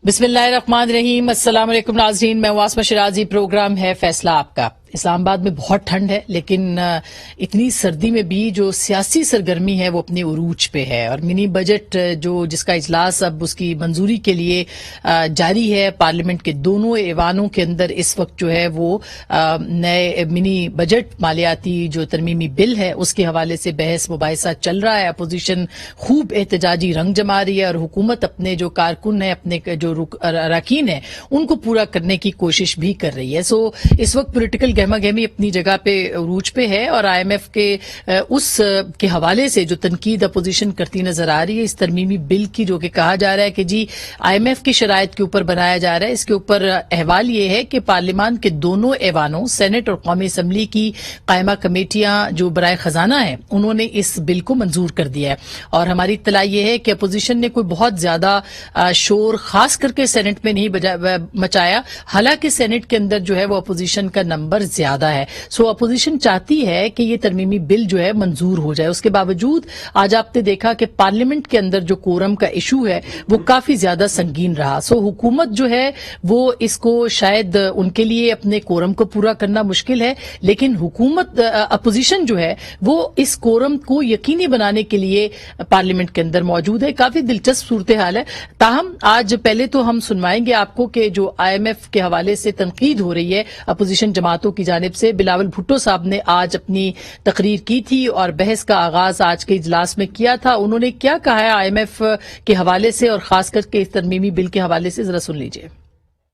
बिस्मिल्लाह रहमान रहीम। अस्सलाम वालेकुम नाज़रीन, मैं वास्मा शिराजी। प्रोग्राम है फैसला आपका। इस्लामाबाद में बहुत ठंड है, लेकिन इतनी सर्दी में भी जो सियासी सरगर्मी है वो अपने उरूज पे है। और मिनी बजट जिसका इजलास अब उसकी मंजूरी के लिए जारी है, पार्लियामेंट के दोनों ऐवानों के अंदर इस वक्त जो है वो नए मिनी बजट मालियाती जो तरमीमी बिल है उसके हवाले से बहस मुबाहिसा चल रहा है। अपोजिशन खूब एहतजाजी रंग जमा रही है और हुकूमत अपने जो कारकुन है, अपने जो अरकान है, उनको पूरा करने की कोशिश भी कर रही है। सो इस वक्त पॉलिटिकल गहमा गहमी अपनी जगह पे उरूज पे है और IMF के हवाले से जो तनकीद अपोजिशन करती नजर आ रही है इस तरमीमी बिल की, जो कि कहा जा रहा है कि जी IMF की शराइत के ऊपर बनाया जा रहा है। इसके ऊपर अहवाल ये है कि पार्लियामान के दोनों ऐवानों, सेनेट और कौमी असम्बली की कायमा कमेटियां जो बराए खजाना है, उन्होंने इस बिल को मंजूर कर दिया है। और हमारी इत्तला ये है कि अपोजिशन ने कोई बहुत ज्यादा शोर खास करके सेनेट में नहीं मचाया। हालांकि सेनेट के अंदर जो है वो अपोजिशन का नंबर ज्यादा है। सो अपोजिशन चाहती है कि ये तरमीमी बिल जो है मंजूर हो जाए। उसके बावजूद आज आपने देखा कि पार्लियामेंट के अंदर जो कोरम का इशू है वो काफी ज्यादा संगीन रहा। सो हुकूमत जो है वो इसको शायद उनके लिए अपने कोरम को पूरा करना मुश्किल है, लेकिन हुकूमत अपोजिशन जो है वो इस कोरम को यकीनी बनाने के लिए पार्लियामेंट के अंदर मौजूद है। काफी दिलचस्प सूरत हाल है। ताहम आज पहले तो हम सुनवाएंगे आपको कि जो IMF के हवाले से तनकीद हो रही है अपोजिशन जमातों की जानिब से। बिलावल भुट्टो साहब ने आज अपनी तकरीर की थी और बहस का आगाज आज के इजलास में किया था। उन्होंने क्या कहा है IMF के हवाले से और खास करके इस तरमीमी बिल के हवाले से, जरा सुन लीजिए।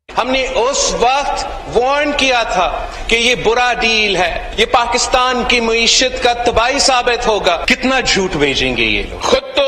हमने उस वक्त वार्न किया था कि ये बुरा डील है, ये पाकिस्तान की मईशत का तबाही साबित होगा। कितना झूठ भेजेंगे ये लोग। खुद तो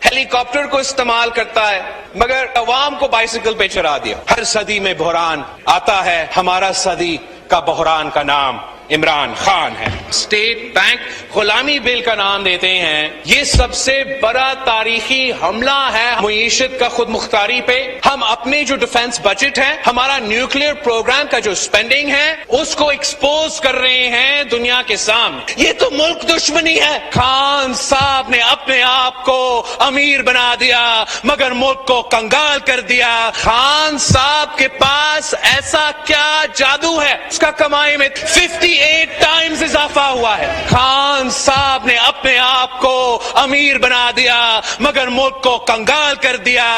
हेलीकॉप्टर को इस्तेमाल करता है मगर अवाम को बाइसिकल पे चढ़ा दिया। हर सदी में बहरान आता है, हमारा सदी का बहरान का नाम इमरान खान है। स्टेट बैंक गुलामी बिल का नाम देते हैं। ये सबसे बड़ा तारीखी हमला है मईशत का खुद मुख्तारी पे। हम अपने जो डिफेंस बजट है, हमारा न्यूक्लियर प्रोग्राम का जो स्पेंडिंग है, उसको एक्सपोज कर रहे हैं दुनिया के सामने। ये तो मुल्क दुश्मनी है। खान साहब ने अपने आप को अमीर बना दिया मगर मुल्क को कंगाल कर दिया। खान साहब के पास ऐसा क्या जादू है, उसका कमाई में 58 टाइम्स इजाफा हुआ है। खान साहब ने अपने आप को अमीर बना दिया मगर मुल्क को कंगाल कर दिया।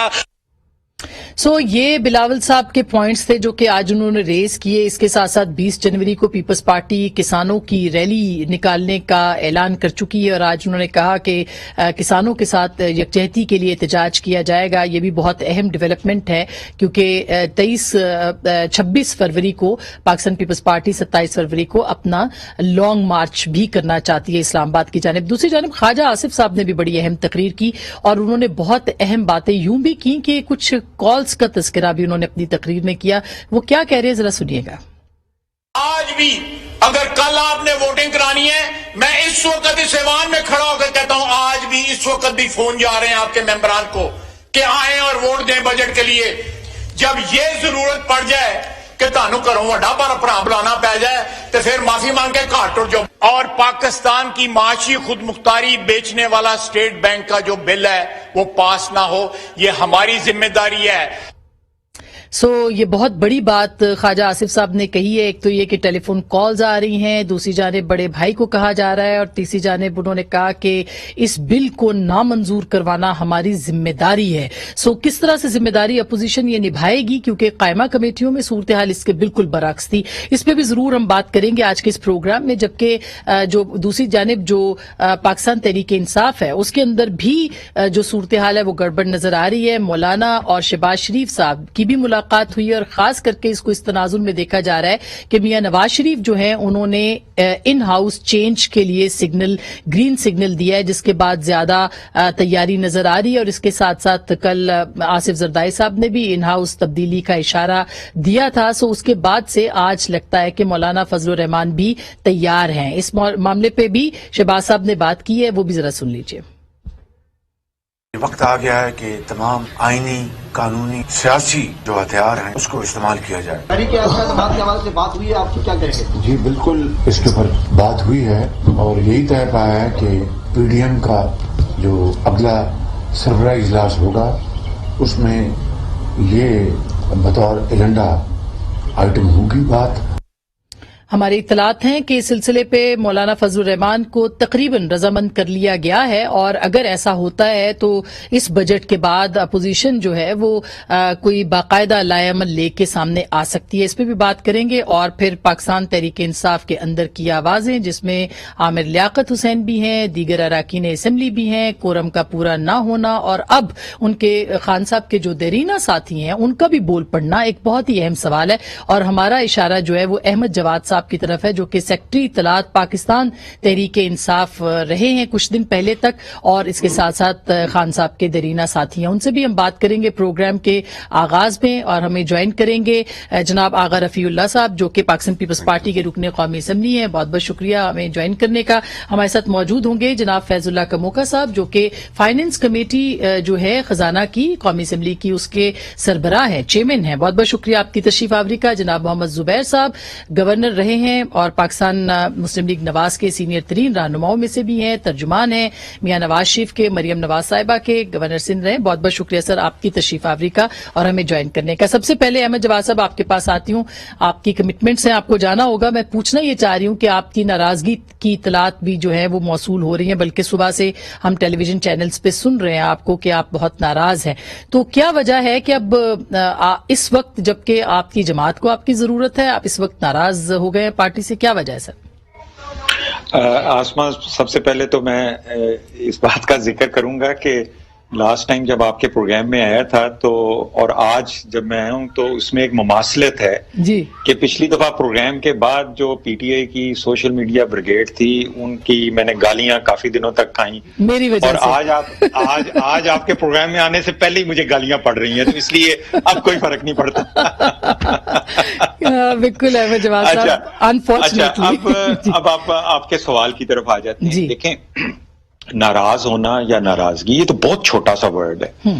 सो ये बिलावल साहब के पॉइंट्स थे जो कि आज उन्होंने रेज किए। इसके साथ साथ 20 जनवरी को पीपल्स पार्टी किसानों की रैली निकालने का ऐलान कर चुकी है और आज उन्होंने कहा कि किसानों के साथ यकजहती के लिए एहतजाज किया जाएगा। ये भी बहुत अहम डेवलपमेंट है क्योंकि 26 फरवरी को पाकिस्तान पीपल्स पार्टी 27 फरवरी को अपना लॉन्ग मार्च भी करना चाहती है इस्लामाबाद की जानिब। दूसरी जानिब ख्वाजा आसिफ साहब ने भी बड़ी अहम तकरीर की और उन्होंने बहुत अहम बातें यूं भी की कि कुछ कॉल्स का तस्करा भी उन्होंने अपनी तकरीर में किया। वो क्या कह रहे हैं जरा सुनिएगा। आज भी अगर कल आपने वोटिंग करानी है, मैं इस वक्त इस ऐवान में खड़ा होकर कहता हूं, आज भी इस वक्त भी फोन जा रहे हैं आपके मेंबरान को कि आए और वोट दें बजट के लिए। जब ये जरूरत पड़ जाए कि ਤੁਹਾਨੂੰ ਘਰੋਂ ਵੱਡਾ ਭਰਾ ਬੁਲਾਣਾ ਪੈ ਜਾए तो फिर माफी मांग के घर टुट जाओ। और पाकिस्तान की माशी खुद मुख्तारी बेचने वाला स्टेट बैंक का जो बिल है वो पास ना हो, ये हमारी जिम्मेदारी है। सो ये बहुत बड़ी बात ख्वाजा आसिफ साहब ने कही है। एक तो ये कि टेलीफोन कॉल्स आ रही हैं, दूसरी जानिब बड़े भाई को कहा जा रहा है और तीसरी जानिब उन्होंने कहा कि इस बिल को नामंजूर करवाना हमारी जिम्मेदारी है। सो किस तरह से जिम्मेदारी अपोजिशन ये निभाएगी, क्योंकि कायमा कमेटियों में सूरत हाल इसके बिल्कुल बरक्स थी। इस पर भी जरूर हम बात करेंगे आज के इस प्रोग्राम में। जबकि जो दूसरी जानिब जो पाकिस्तान तहरीक इंसाफ है उसके अंदर भी जो सूरत हाल है वो गड़बड़ नजर आ रही है। मौलाना और शहबाज शरीफ साहब की भी मुलाकात हुई और खास करके इसको इस तनाजुर में देखा जा रहा है कि मियां नवाज शरीफ जो है उन्होंने इन हाउस चेंज के लिए ग्रीन सिग्नल दिया है, जिसके बाद ज्यादा तैयारी नजर आ रही है। और इसके साथ साथ कल आसिफ जरदारी साहब ने भी इन हाउस तब्दीली का इशारा दिया था। सो उसके बाद से आज लगता है कि मौलाना फजलुर रहमान भी तैयार हैं। इस मामले पे भी शहबाज साहब ने बात की है, वो भी जरा सुन लीजिए। वक्त आ गया है कि तमाम आईनी, कानूनी, सियासी जो हथियार हैं उसको इस्तेमाल किया जाए। के हवाले से बात हुई है, आप क्या करेंगे? जी बिल्कुल, इसके ऊपर बात हुई है और यही तय पाया है कि PDM का जो अगला सरबराह इजलास होगा उसमें ये बतौर एजेंडा आइटम होगी बात। हमारी इत्तलात हैं कि इस सिलसिले पे मौलाना फजलुर रहमान को तकरीबन रजामंद कर लिया गया है, और अगर ऐसा होता है तो इस बजट के बाद अपोजिशन जो है वो कोई बाकायदा लाएअमल लेके सामने आ सकती है। इस पे भी बात करेंगे। और फिर पाकिस्तान तहरीक इंसाफ के अंदर की आवाजें, जिसमें आमिर लियाकत हुसैन भी हैं, दीगर अराकीन असेंबली भी हैं, कोरम का पूरा ना होना, और अब उनके खान साहब के जो देरीना साथी हैं उनका भी बोल पड़ना एक बहुत ही अहम सवाल है। और हमारा इशारा जो है वो अहमद जवाद साहब की तरफ है, जो कि सेक्रेटरी इत्तलात पाकिस्तान तहरीक इंसाफ रहे हैं कुछ दिन पहले तक, और इसके साथ साथ खान साहब के दरीना साथी हैं। उनसे भी हम बात करेंगे प्रोग्राम के आगाज में। और हमें ज्वाइन करेंगे जनाब आगा रफीउल्लाह साहब, जो कि पाकिस्तान पीपल्स पार्टी के रुकने कौमी असेंबली हैं। बहुत बहुत शुक्रिया हमें ज्वाइन करने का। हमारे साथ मौजूद होंगे जनाब फैजुल्लाह कमोका साहब, जो कि फाइनेंस कमेटी जो है खजाना की कौमी असेंबली की, उसके सरबराह हैं, चेयरमैन हैं। बहुत बहुत शुक्रिया आपकी तशरीफ आवरी का। जनाब मोहम्मद जुबैर साहब गवर्नर रहे हैं और पाकिस्तान मुस्लिम लीग नवाज के सीनियर तरीन रहनुमाओं में से भी हैं, तर्जुमान हैं मियां नवाज शरीफ के, मरियम नवाज साहिबा के, गवर्नर सिंध रहे। बहुत बहुत शुक्रिया सर आपकी तशरीफ आवरी का और हमें ज्वाइन करने का। सबसे पहले अहमद जवाद साहब आपके पास आती हूँ, आपकी कमिटमेंट्स हैं, आपको जाना होगा। मैं पूछना ये चाह रही हूँ कि आपकी नाराजगी की इतलात भी जो है वो मौसूल हो रही है, बल्कि सुबह से हम टेलीविजन चैनल्स पे सुन रहे हैं आपको कि आप बहुत नाराज हैं। तो क्या वजह है कि अब इस वक्त जबकि आपकी जमात को आपकी जरूरत है, आप इस वक्त नाराज हो गए हैं पार्टी से? क्या वजह है सर? आसमा, सबसे पहले तो मैं इस बात का जिक्र करूंगा कि लास्ट टाइम जब आपके प्रोग्राम में आया था तो और आज जब मैं आया हूं तो उसमें एक मुमासलत है जी कि पिछली दफा प्रोग्राम के बाद जो पीटीआई की सोशल मीडिया ब्रिगेड थी उनकी मैंने गालियां काफी दिनों तक खाई, मेरी वजह और से। आज आपके प्रोग्राम में आने से पहले ही मुझे गालियां पड़ रही हैं, तो इसलिए अब कोई फर्क नहीं पड़ता। बिल्कुल अहमद जवाद साहब, अनफॉर्चुनेटली। अब आप आपके सवाल की तरफ आ जाते हैं। जी। देखें, नाराज होना या नाराजगी ये तो बहुत छोटा सा वर्ड है।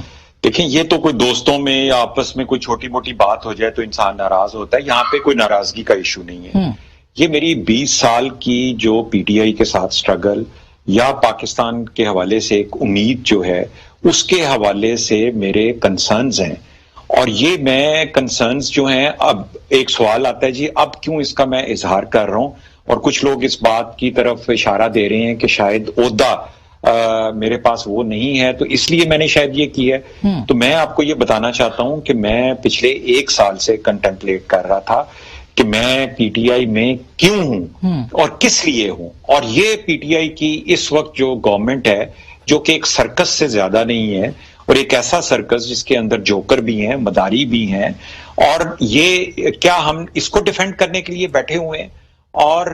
देखें, ये तो कोई दोस्तों में या आपस में कोई छोटी मोटी बात हो जाए तो इंसान नाराज होता है, यहाँ पे कोई नाराजगी का इशू नहीं है। ये मेरी 20 साल की जो पीटीआई के साथ स्ट्रगल या पाकिस्तान के हवाले से एक उम्मीद जो है उसके हवाले से मेरे कंसर्न्स हैं, और ये मैं कंसर्न्स जो हैं, अब एक सवाल आता है जी अब क्यों इसका मैं इजहार कर रहा हूं, और कुछ लोग इस बात की तरफ इशारा दे रहे हैं कि शायद ओहदा मेरे पास वो नहीं है तो इसलिए मैंने शायद ये की है। तो मैं आपको ये बताना चाहता हूं कि मैं पिछले 1 साल से कंटेम्पलेट कर रहा था कि मैं पीटीआई में क्यों हूं और किस लिए हूं, और ये पीटीआई की इस वक्त जो गवर्नमेंट है जो कि एक सर्कस से ज्यादा नहीं है, और एक ऐसा सर्कस जिसके अंदर जोकर भी हैं, मदारी भी हैं, और ये क्या हम इसको डिफेंड करने के लिए बैठे हुए हैं। और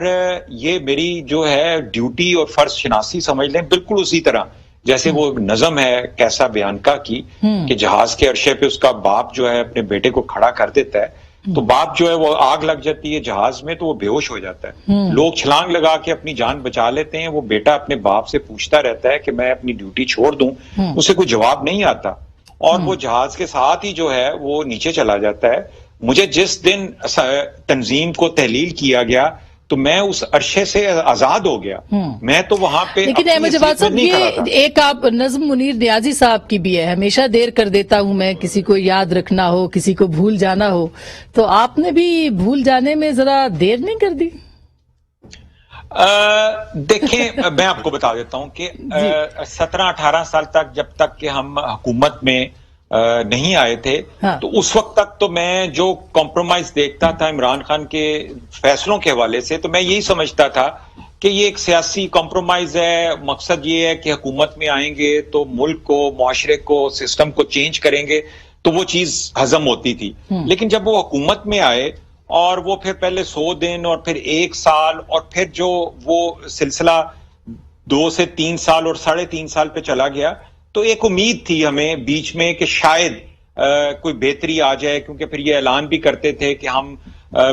ये मेरी जो है ड्यूटी और फर्ज शनासी समझ लें, बिल्कुल उसी तरह जैसे वो नज़म है कैसा बयानका की कि जहाज के अरशे पे उसका बाप जो है अपने बेटे को खड़ा कर देता है, तो बाप जो है वो आग लग जाती है जहाज में तो वो बेहोश हो जाता है, लोग छलांग लगा के अपनी जान बचा लेते हैं, वो बेटा अपने बाप से पूछता रहता है कि मैं अपनी ड्यूटी छोड़ दूं, उसे कोई जवाब नहीं आता, और वो जहाज के साथ ही जो है वो नीचे चला जाता है। मुझे जिस दिन तंजीम को तहलील किया गया तो मैं उस अरशे से आजाद हो गया, मैं तो वहां पे। लेकिन अहमद जवाद साहब, ये एक आप नज़्म मुनीर नियाजी साहब की भी है, हमेशा देर कर देता हूं मैं, किसी को याद रखना हो, किसी को भूल जाना हो, तो आपने भी भूल जाने में जरा देर नहीं कर दी? देखें, मैं आपको बता देता हूं कि 17-18 साल तक जब तक कि हम हुकूमत में नहीं आए थे, हाँ। तो उस वक्त तक तो मैं जो कॉम्प्रोमाइज देखता था इमरान खान के फैसलों के हवाले से, तो मैं यही समझता था कि ये एक सियासी कॉम्प्रोमाइज है, मकसद ये है कि हुकूमत में आएंगे तो मुल्क को, मुआशरे को, सिस्टम को चेंज करेंगे, तो वो चीज हजम होती थी। लेकिन जब वो हुकूमत में आए और वो फिर पहले 100 दिन और फिर 1 साल और फिर जो वो सिलसिला 2 से 3 साल और 3.5 साल पे चला गया, तो एक उम्मीद थी हमें बीच में कि शायद कोई बेहतरी आ जाए, क्योंकि फिर ये ऐलान भी करते थे कि हम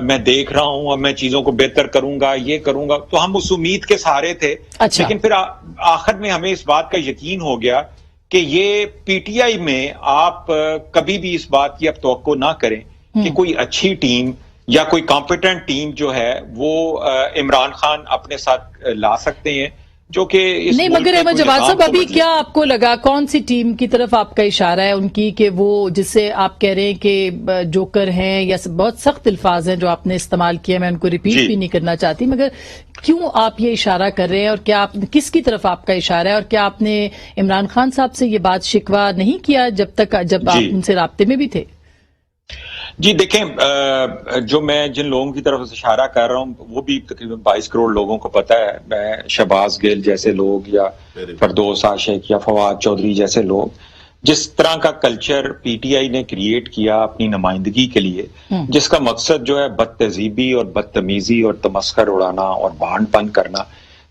मैं देख रहा हूं, अब मैं चीजों को बेहतर करूंगा, ये करूंगा, तो हम उस उम्मीद के सहारे थे। अच्छा। लेकिन फिर आखिर में हमें इस बात का यकीन हो गया कि ये पीटीआई में आप कभी भी इस बात की अब तवक्को ना करें कि कोई अच्छी टीम या कोई कॉम्पिटेंट टीम जो है वो इमरान खान अपने साथ ला सकते हैं। جو کہ اس نہیں، ملک مگر کے احمد کوئی جواد نظام صاحب کو ابھی بدلے۔ کیا آپ کو لگا، کون سی ٹیم کی طرف آپ کا اشارہ ہے ان کی، کہ وہ جس سے آپ کہہ رہے ہیں کہ جوکر ہیں، یا بہت سخت الفاظ ہیں جو آپ نے استعمال کیے، میں ان کو ریپیٹ جی بھی نہیں کرنا چاہتی، مگر کیوں آپ یہ اشارہ کر رہے ہیں، اور کیا آپ کس کی طرف آپ کا اشارہ ہے، اور کیا آپ نے عمران خان صاحب سے یہ بات شکوہ نہیں کیا جب آپ جی ان سے رابطے میں بھی تھے؟ جی دیکھیں، جو میں جن لوگوں کی طرف اشارہ کر رہا ہوں وہ بھی تقریباً 22 کروڑ لوگوں کو پتہ ہے۔ میں شہباز گل جیسے لوگ، یا فردوس عاشق، یا فواد چودھری جیسے لوگ، جس طرح کا کلچر پی ٹی آئی نے کریٹ کیا اپنی نمائندگی کے لیے، جس کا مقصد جو ہے بد تہذیبی اور بدتمیزی اور تمسخر اڑانا اور بھانڈ پن کرنا،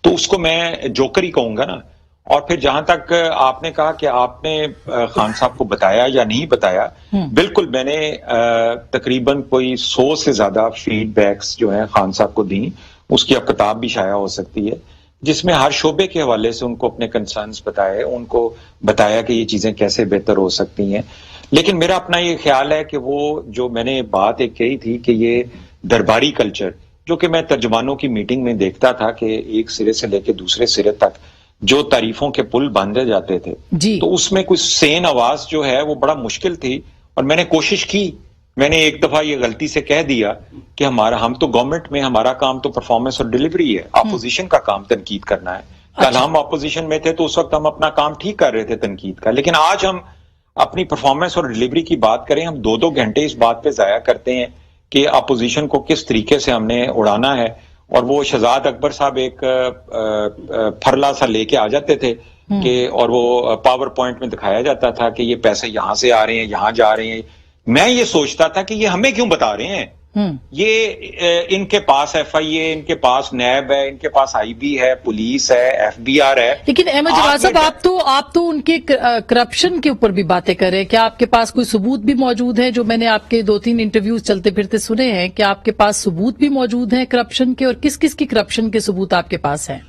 تو اس کو میں جوکر ہی کہوں گا نا۔ اور پھر جہاں تک آپ نے کہا کہ آپ نے خان صاحب کو بتایا یا نہیں بتایا، بالکل میں نے تقریباً کوئی 100 سے زیادہ فیڈ بیکس جو ہیں خان صاحب کو دیں، اس کی اب کتاب بھی شائع ہو سکتی ہے، جس میں ہر شعبے کے حوالے سے ان کو اپنے کنسرنز بتائے، ان کو بتایا کہ یہ چیزیں کیسے بہتر ہو سکتی ہیں۔ لیکن میرا اپنا یہ خیال ہے کہ وہ جو میں نے بات ایک کہی تھی کہ یہ درباری کلچر، جو کہ میں ترجمانوں کی میٹنگ میں دیکھتا تھا کہ ایک سرے سے لے کے دوسرے سرے تک جو تعریفوں کے پل باندھے جاتے تھے، جی تو اس میں کوئی سین آواز جو ہے وہ بڑا مشکل تھی، اور میں نے کوشش کی۔ میں نے ایک دفعہ یہ غلطی سے کہہ دیا کہ ہم تو گورنمنٹ میں، ہمارا کام تو پرفارمنس اور ڈیلیوری ہے، اپوزیشن کا کام تنقید کرنا ہے۔ کل ہم اپوزیشن میں تھے تو اس وقت ہم اپنا کام ٹھیک کر رہے تھے تنقید کا، لیکن آج ہم اپنی پرفارمنس اور ڈیلیوری کی بات کریں، ہم 2 گھنٹے اس بات پہ ضائع کرتے ہیں کہ اپوزیشن کو کس طریقے سے ہم نے اڑانا ہے۔ اور وہ شہزاد اکبر صاحب ایک پھرلا سا لے کے آ جاتے تھے کہ، اور وہ پاور پوائنٹ میں دکھایا جاتا تھا کہ یہ پیسے یہاں سے آ رہے ہیں، یہاں جا رہے ہیں۔ میں یہ سوچتا تھا کہ یہ ہمیں کیوں بتا رہے ہیں؟ یہ ان کے پاس ایف آئی اے، ان کے پاس نیب ہے، ان کے پاس آئی بی ہے، پولیس ہے، ایف بی آر ہے۔ لیکن احمد جواد صاحب آپ تو ان کے کرپشن کے اوپر بھی باتیں کر رہے ہیں، کیا آپ کے پاس کوئی ثبوت بھی موجود ہے؟ جو میں نے آپ کے 2-3 انٹرویوز چلتے پھرتے سنے ہیں، کیا آپ کے پاس ثبوت بھی موجود ہیں کرپشن کے، اور کس کس کی کرپشن کے ثبوت آپ کے پاس ہیں؟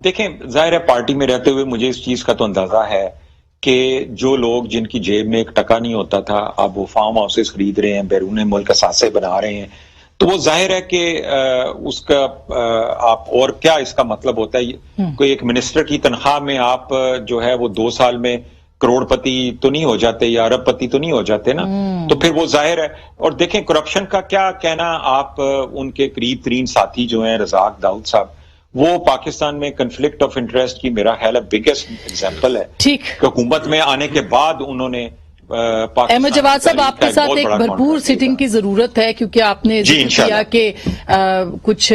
دیکھیں، ظاہر ہے پارٹی میں رہتے ہوئے مجھے اس چیز کا تو اندازہ ہے کہ جو لوگ جن کی جیب میں ایک ٹکا نہیں ہوتا تھا، اب وہ فارم ہاؤسز خرید رہے ہیں، بیرون ملک اثاثے بنا رہے ہیں، تو وہ ظاہر ہے کہ اس کا آپ، اور کیا اس کا مطلب ہوتا ہے؟ کوئی ایک منسٹر کی تنخواہ میں آپ جو ہے وہ 2 سال میں کروڑ پتی تو نہیں ہو جاتے، یا ارب پتی تو نہیں ہو جاتے نا۔ تو پھر وہ ظاہر ہے۔ اور دیکھیں کرپشن کا کیا کہنا، آپ ان کے قریب ترین ساتھی جو ہیں رزاق داؤد صاحب، وہ پاکستان میں کنفلکٹ آف انٹرسٹ کی میرا خیال ہے بگیسٹ ایگزامپل ہے ٹھیک، کہ حکومت میں آنے کے بعد انہوں نے احمد جواد صاحب آپ کے ساتھ ایک بھرپور سیٹنگ کی ضرورت ہے، کیونکہ آپ نے ذکر کیا کہ کچھ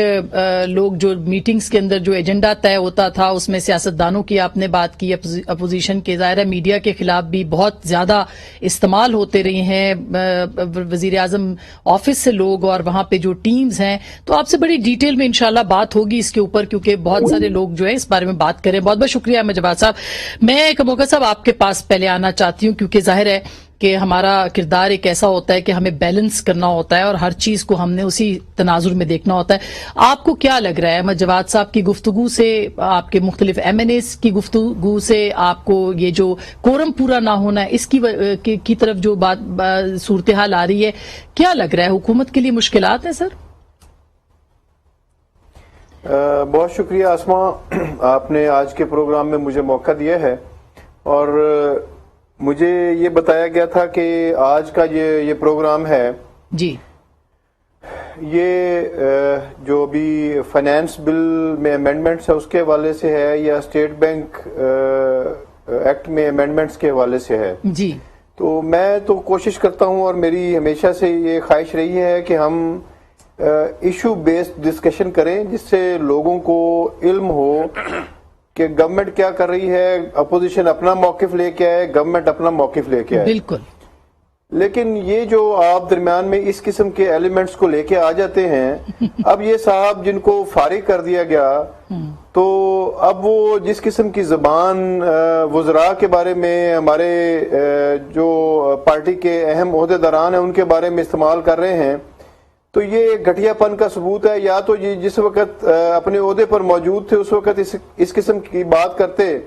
لوگ جو میٹنگز کے اندر جو ایجنڈا طے ہوتا تھا اس میں سیاستدانوں کی آپ نے بات کی، اپوزیشن کے، ظاہر ہے میڈیا کے خلاف بھی بہت زیادہ استعمال ہوتے رہے ہیں وزیر اعظم آفس سے لوگ، اور وہاں پہ جو ٹیمز ہیں، تو آپ سے بڑی ڈیٹیل میں انشاءاللہ بات ہوگی اس کے اوپر، کیونکہ بہت سارے لوگ جو ہے اس بارے میں بات کریں۔ بہت بہت شکریہ احمد جواد صاحب۔ میں کموکا صاحب آپ کے پاس پہلے آنا چاہتی ہوں، کیونکہ ظاہر ہے کہ ہمارا کردار ایک ایسا ہوتا ہے کہ ہمیں بیلنس کرنا ہوتا ہے، اور ہر چیز کو ہم نے اسی تناظر میں دیکھنا ہوتا ہے۔ آپ کو کیا لگ رہا ہے احمد جواد صاحب کی گفتگو سے، آپ کے مختلف ایم این ایز کی گفتگو سے، آپ کو یہ جو کورم پورا نہ ہونا ہے اس کی طرف جو صورتحال آ رہی ہے، کیا لگ رہا ہے حکومت کے لیے مشکلات ہیں سر؟ بہت شکریہ آسما، آپ نے آج کے پروگرام میں مجھے موقع دیا ہے، اور مجھے یہ بتایا گیا تھا کہ آج کا یہ پروگرام ہے جی، یہ جو بھی فائنانس بل میں امینڈمنٹس ہے اس کے حوالے سے ہے، یا اسٹیٹ بینک ایکٹ میں امینڈمنٹس کے حوالے سے ہے جی۔ تو میں تو کوشش کرتا ہوں، اور میری ہمیشہ سے یہ خواہش رہی ہے کہ ہم ایشو بیسڈ ڈسکشن کریں، جس سے لوگوں کو علم ہو کہ گورنمنٹ کیا کر رہی ہے، اپوزیشن اپنا موقف لے کے آئے، گورنمنٹ اپنا موقف لے کے آئے۔ بالکل۔ لیکن یہ جو آپ درمیان میں اس قسم کے ایلیمنٹس کو لے کے آ جاتے ہیں، اب یہ صاحب جن کو فارغ کر دیا گیا، تو اب وہ جس قسم کی زبان وزراء کے بارے میں، ہمارے جو پارٹی کے اہم عہدیداران ہیں ان کے بارے میں استعمال کر رہے ہیں، تو یہ گھٹیا پن کا ثبوت ہے۔ یا تو یہ جس وقت اپنے عہدے پر موجود تھے اس وقت اس قسم کی بات کرتے،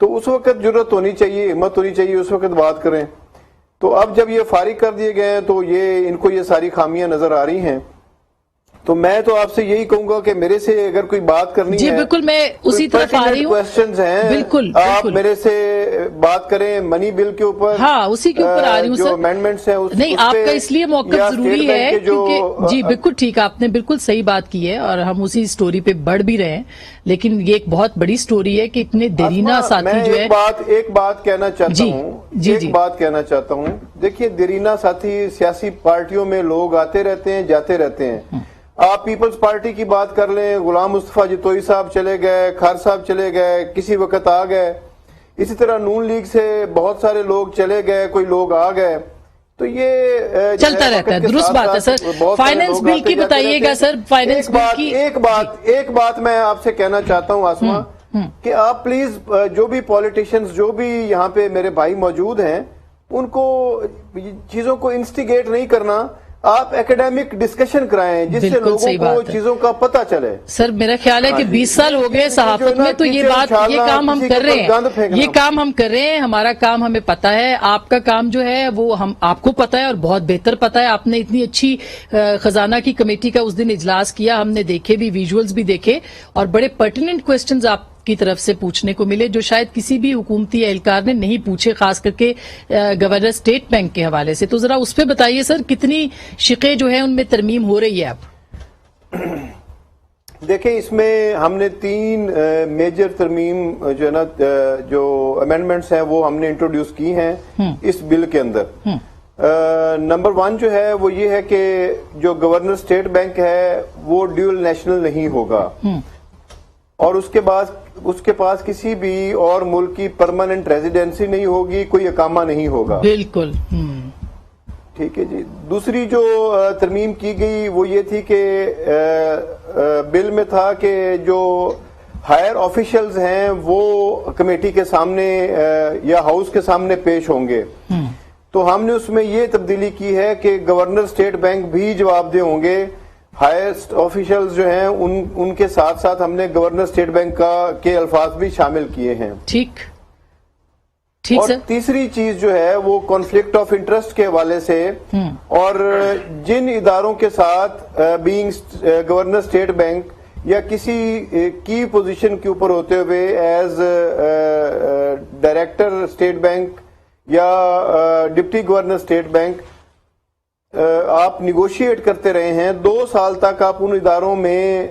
تو اس وقت جرأت ہونی چاہیے، ہمت ہونی چاہیے، اس وقت بات کریں۔ تو اب جب یہ فارغ کر دیے گئے ہیں تو ان کو یہ ساری خامیاں نظر آ رہی ہیں۔ तो मैं तो आपसे यही कहूंगा कि मेरे से अगर कोई बात करनी जी है, बिल्कुल, मैं उसी तरफ आ रही हूँ। क्वेश्चंस हैं, बिल्कुल आप बिल्कुल। मेरे से बात करें मनी बिल के ऊपर। हाँ, उसी के ऊपर आ रही हूँ जो सर। अमेंडमेंट्स हैं नहीं, आपका इसलिए मौक़िफ़ जरूरी है क्योंकि जी बिल्कुल ठीक, आपने बिल्कुल सही बात की है और हम उसी स्टोरी पे बढ़ भी रहे हैं, लेकिन ये एक बहुत बड़ी स्टोरी है कि इतने देरीना साथी जो है। एक बात कहना चाहता हूँ, एक बात कहना चाहता हूँ। देखिए, देरीना साथी सियासी पार्टियों में लोग आते रहते हैं, जाते रहते हैं। आप पीपल्स पार्टी की बात कर लें, गुलाम मुस्तफा जितोई साहब चले गए, खार साहब चले गए, किसी वक्त आ गए। इसी तरह नून लीग से बहुत सारे लोग चले गए, कोई लोग आ गए। तो ये चलता रहता है, दुरुस्त बात है सर। फाइनेंस बिल की बताइएगा सर, फाइनेंस बिल की। एक बात मैं आपसे कहना चाहता हूँ आसमा, कि आप प्लीज जो भी पॉलिटिशियंस, जो भी यहाँ पे मेरे भाई मौजूद हैं, उनको चीजों को इंस्टिगेट नहीं करना। आप एकेडमिक डिस्कशन कराएं जिससे लोगों को चीजों का पता चले। सर मेरा ख्याल है कि 20 साल हो गए सहाफत में, तो ये काम हम कर रहे हैं, ये काम हम कर रहे हैं, हमारा काम हमें पता है। आपका काम जो है वो हम आपको पता है और बहुत बेहतर पता है। आपने इतनी अच्छी खजाना की कमेटी का उस दिन इजलास किया, हमने देखे भी, विजुअल्स भी देखे और बड़े पर्टिनेंट क्वेश्चंस आप की तरफ से पूछने को मिले जो शायद किसी भी हुकूमती एहलकार ने नहीं पूछे, खास करके गवर्नर स्टेट बैंक के हवाले से। तो जरा उस पर बताइए सर, कितनी शिकें जो है उनमें तरमीम हो रही है अब? देखिए, इसमें हमने 3 मेजर तरमीम जो है ना, जो अमेंडमेंट्स हैं वो हमने इंट्रोड्यूस की हैं इस बिल के अंदर। नंबर 1 जो है वो ये है कि जो गवर्नर स्टेट बैंक है वो ड्यूल नेशनल नहीं होगा और उसके पास किसी भी और मुल्क की परमानेंट रेजिडेंसी नहीं होगी, कोई अकामा नहीं होगा। बिल्कुल ठीक है जी। दूसरी जो तरमीम की गई वो ये थी कि बिल में था कि जो हायर ऑफिशियल्स हैं वो कमेटी के सामने या हाउस के सामने पेश होंगे। तो हमने उसमें ये तब्दीली की है कि गवर्नर स्टेट बैंक भी जवाबदेह होंगे। हाईएस्ट ऑफिशियल्स जो हैं उनके साथ साथ हमने गवर्नर स्टेट बैंक के अल्फाज भी शामिल किए हैं। ठीक और सर। तीसरी चीज जो है वो कॉन्फ्लिक्ट ऑफ इंटरेस्ट के हवाले से और जिन इदारों के साथ बीइंग गवर्नर स्टेट बैंक या किसी की पोजीशन के ऊपर होते हुए एज डायरेक्टर स्टेट बैंक या डिप्टी गवर्नर स्टेट बैंक आप निगोशिएट करते रहे हैं, 2 साल तक आप उन इदारों में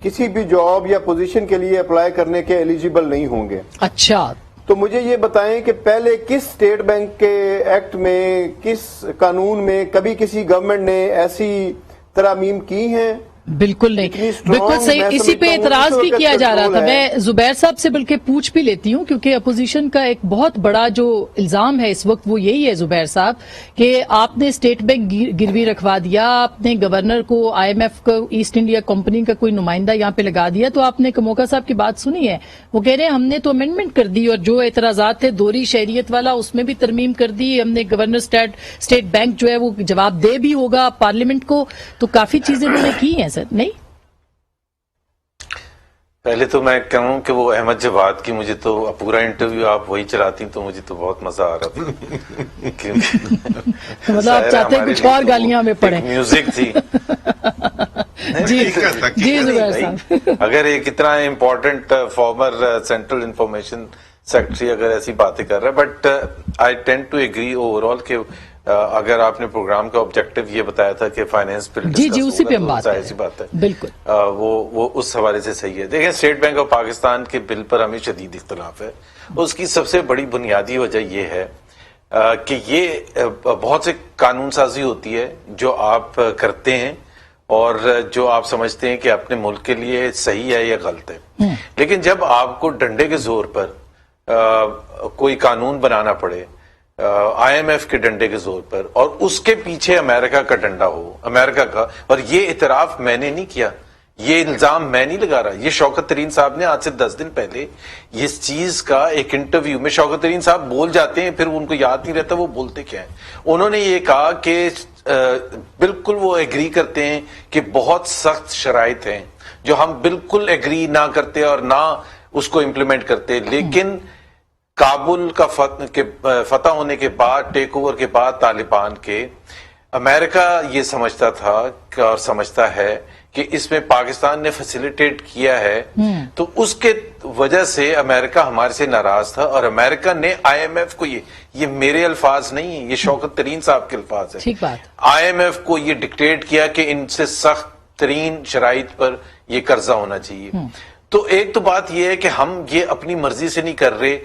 किसी भी जॉब या पोजीशन के लिए अप्लाई करने के एलिजिबल नहीं होंगे। अच्छा, तो मुझे ये बताएं कि पहले किस स्टेट बैंक के एक्ट में, किस कानून में कभी किसी गवर्नमेंट ने ऐसी तरामीम की हैं? बिल्कुल नहीं, बिल्कुल सही। इसी पे एतराज भी किया जा रहा था। मैं जुबैर साहब से बल्कि पूछ भी लेती हूँ क्योंकि अपोजिशन का एक बहुत बड़ा जो इल्जाम है इस वक्त वो यही है जुबैर साहब कि आपने स्टेट बैंक गिरवी रखवा दिया, आपने गवर्नर को IMF को ईस्ट इंडिया कंपनी का कोई नुमाइंदा यहाँ पे लगा दिया। तो आपने कमोका साहब की बात सुनी है, वो कह रहे हैं हमने तो अमेंडमेंट कर दी और जो एतराजात थे दोहरी शहरियत वाला उसमें भी तरमीम कर दी हमने। गवर्नर स्टेट बैंक जो है वो जवाब दे भी होगा पार्लियामेंट को। तो काफी चीजें उन्होंने की हैं सर, नहीं? पहले तो मैं कहूँ कि वो अहमद जवाद की मुझे तो पूरा इंटरव्यू आप वही चलाती तो मुझे तो बहुत मजा आ रहा था क्योंकि मतलब आप चाहते हैं कुछ और गालियां हमें पड़े। म्यूजिक थी जी जुबैर साहब। अगर एक इतना important former central information secretary अगर ऐसी बातें कर रहा है, but I tend to agree overall कि अगर आपने प्रोग्राम का ऑब्जेक्टिव ये बताया था कि फाइनेंस बिल जी उसी पे हम बात है बिल्कुल वो उस हवाले से सही है। देखिए, स्टेट बैंक ऑफ पाकिस्तान के बिल पर हमें शदीद इख्तलाफ है। उसकी सबसे बड़ी बुनियादी वजह ये है कि ये बहुत से कानून साजी होती है जो आप करते हैं और जो आप समझते हैं कि अपने मुल्क के लिए सही है या गलत है, लेकिन जब आपको डंडे के जोर पर कोई कानून बनाना पड़े IMF के डंडे के जोर पर और उसके पीछे अमेरिका का डंडा हो, अमेरिका का, और ये इतराफ मैंने नहीं किया, ये इल्जाम मैं नहीं लगा रहा, ये शौकत तरीन साहब ने आज से 10 दिन पहले इस चीज का एक इंटरव्यू में शौकत तरीन साहब बोल जाते हैं, फिर उनको याद नहीं रहता वो बोलते क्या है। उन्होंने ये कहा कि बिल्कुल वो एग्री करते हैं कि बहुत सख्त शराइत हैं जो हम बिल्कुल एग्री ना करते और ना उसको इम्प्लीमेंट करते, लेकिन काबुल का फतह होने के बाद, टेक ओवर के बाद तालिबान के, امریکہ یہ سمجھتا تھا اور سمجھتا ہے کہ اس میں پاکستان نے فیسیلیٹیٹ کیا ہے، تو اس کے وجہ سے امریکہ ہمارے سے ناراض تھا، اور امریکہ نے آئی ایم ایف کو یہ میرے الفاظ نہیں ہیں، یہ شوکت ترین صاحب کے الفاظ ہیں، ٹھیک بات، آئی ایم ایف کو یہ ڈکٹیٹ کیا کہ ان سے سخت ترین شرائط پر یہ قرضہ ہونا چاہیے۔ تو ایک تو بات یہ ہے کہ ہم یہ اپنی مرضی سے نہیں کر رہے،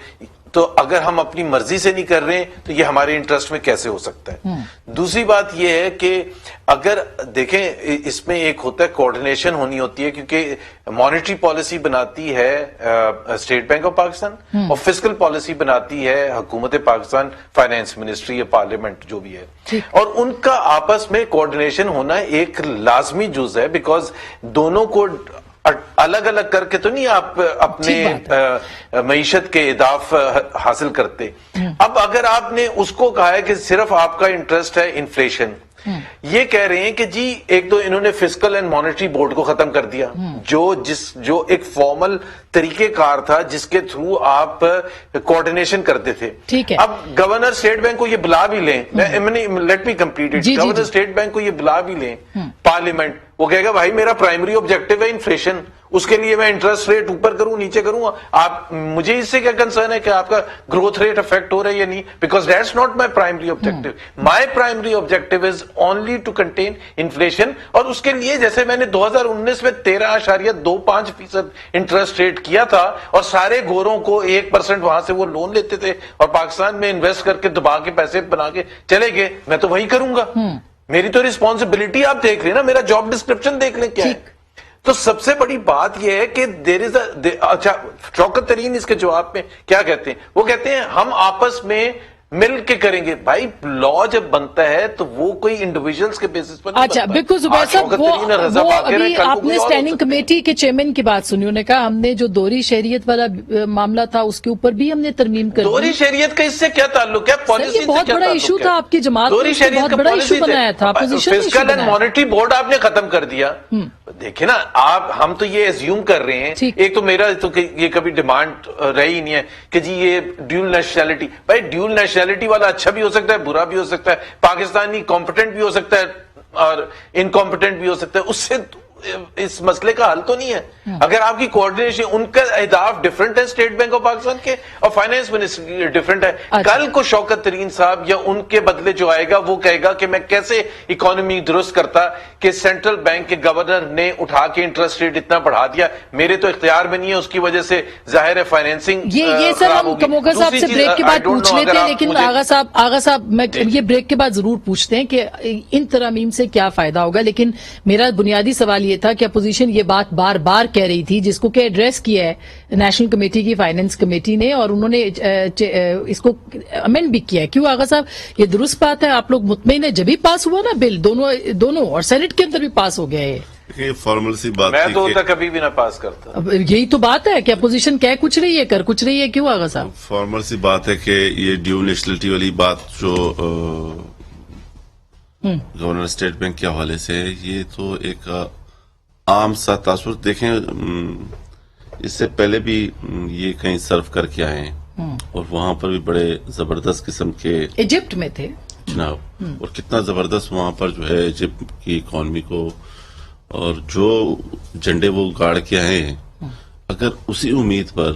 تو اگر ہم اپنی مرضی سے نہیں کر رہے ہیں تو یہ ہمارے انٹرسٹ میں کیسے ہو سکتا ہے؟ دوسری بات یہ ہے کہ اگر دیکھیں اس میں ایک ہوتا ہے کوآرڈینیشن ہونی ہوتی ہے، کیونکہ مانیٹری پالیسی بناتی ہے اسٹیٹ بینک آف پاکستان، اور فسکل پالیسی بناتی ہے حکومت پاکستان، فائنانس منسٹری یا پارلیمنٹ جو بھی ہے، اور ان کا آپس میں کوآرڈینیشن ہونا ایک لازمی جز ہے، بیکاز دونوں کو الگ الگ کر کے تو نہیں آپ اپنے معیشت کے اہداف حاصل کرتے۔ اب اگر آپ نے اس کو کہا ہے کہ صرف آپ کا انٹرسٹ ہے انفلیشن، یہ کہہ رہے ہیں کہ جی ایک تو انہوں نے فسکل اینڈ مانیٹری بورڈ کو ختم کر دیا، جو ایک فارمل طریقہ کار تھا جس کے تھرو آپ کوآرڈینیشن کرتے تھے۔ اب گورنر اسٹیٹ بینک کو یہ بلا بھی لیں، let me complete it, governor state bank کو یہ بلا بھی لیں پارلیمنٹ، وہ کہے گا بھائی میرا پرائمری آبجیکٹو ہے انفلیشن، اس کے لیے میں انٹرسٹ ریٹ اوپر کروں نیچے کروں، آپ مجھے اس سے کیا کنسرن ہے کہ آپ کا گروتھ ریٹ افیکٹ ہو رہا ہے یا نہیں، because that's not my primary objective, my primary objective is only to contain inflation, اور اس کے لیے جیسے میں نے 2019 میں 13.25% انٹرسٹ ریٹ کیا تھا، اور سارے گوروں کو 1% وہاں سے وہ لون لیتے تھے اور پاکستان میں انویسٹ کر کے دبا کے پیسے بنا کے چلے گئے، میں تو وہی کروں گا، میری تو ریسپانسبلٹی آپ دیکھ لیں نا، میرا جاب ڈسکرپشن دیکھ لیں کیا ہے۔ تو سب سے بڑی بات یہ ہے کہ دیر از اچھا شوکت ترین اس کے جواب میں کیا کہتے ہیں، وہ کہتے ہیں ہم آپس میں مل کے کریں گے۔ بھائی لا جب بنتا ہے تو وہ کوئی انڈیویجولز کے بیسس پر نہیں بنتا۔ اچھا بالکل زبیر صاحب، وہ ابھی آپ نے اسٹینڈنگ کمیٹی کے چیئرمین کی بات سنی، انہوں نے کہا ہم نے جو دوہری شہریت والا معاملہ تھا اس کے اوپر بھی ہم نے ترمیم کر دی۔ دوہری شہریت کا اس سے کیا تعلق ہے؟ پالیسی سے بہت بڑا ایشو تھا آپ کی جماعت، دوہری شہریت بہت کا بڑا ایشو بنایا تھا، فسکل اینڈ مانیٹری بورڈ آپ نے ختم کر دیا۔ دیکھیں نا ہم تو یہ ایزیوم کر رہے ہیں، ایک تو میرا تو یہ کبھی ڈیمانڈ رہی ہی نہیں ہے کہ جی یہ ڈیول نیشنلٹی، بھائی ڈیول نیشنلٹی والا اچھا بھی ہو سکتا ہے برا بھی ہو سکتا ہے، پاکستانی کمپیٹنٹ بھی ہو سکتا ہے اور انکمپیٹنٹ بھی ہو سکتا ہے، اس سے اس مسئلے کا حل تو نہیں ہے۔ اگر آپ کی کوآرڈینیشن، ان کا اہداف ڈیفرنٹ ہے اسٹیٹ بینک آف پاکستان کے، اور فائنانس منسٹری ڈیفرنٹ ہے۔ کل کو شوکت ترین صاحب یا ان کے بدلے جو آئے گا وہ کہے گا کہ میں کیسے اکانومی درست کرتا کہ سینٹرل بینک کے گورنر نے اٹھا کے انٹرسٹ ریٹ اتنا بڑھا دیا، میرے تو اختیار میں نہیں ہے، اس کی وجہ سے ظاہر ہے فائنینسنگ یہ سر ہم کموکا صاحب سے بریک کے بعد پوچھ لیتے ہیں، لیکن آغا صاحب میں یہ بریک کے بعد ضرور پوچھتے ہیں کہ ان ترامیم سے کیا فائدہ ہوگا، لیکن میرا بنیادی سوال یہ تھا کہ اپوزیشن یہ بات بار بار کہہ رہی تھی جس کو کہ ایڈریس کیا ہے نیشنل کمیٹی کی فائنانس کمیٹی نے، اور انہوں نے اس کو امینڈ بھی کیا ہے۔ کیوں آغا صاحب یہ درست بات ہے؟ آپ لوگ مطمئن ہیں؟ جبھی پاس ہوا نا بل دونوں اور سینٹ کے اندر بھی پاس ہو گیا ہے، یہ فارمل سی بات میں تو کبھی بھی نہ پاس کرتا۔ یہی تو بات ہے کہ اپوزیشن کہہ کچھ رہی ہے کر کچھ رہی ہے، کیوں آغا صاحب؟ فارمل سی بات ہے کہ یہ ڈیو نیشنلٹی والی بات جو گورنر اسٹیٹ بینک کے حوالے سے ہے، یہ تو ایک عام سا تاثر۔ دیکھیں اس سے پہلے بھی یہ کہیں سرو کر کے آئے ہیں اور وہاں پر بھی بڑے زبردست قسم کے ایجپٹ میں تھے جناب، اور کتنا زبردست وہاں پر جو ہے ایجپٹ کی اکانومی کو اور جو جھنڈے وہ گاڑ کے آئے ہیں، اگر اسی امید پر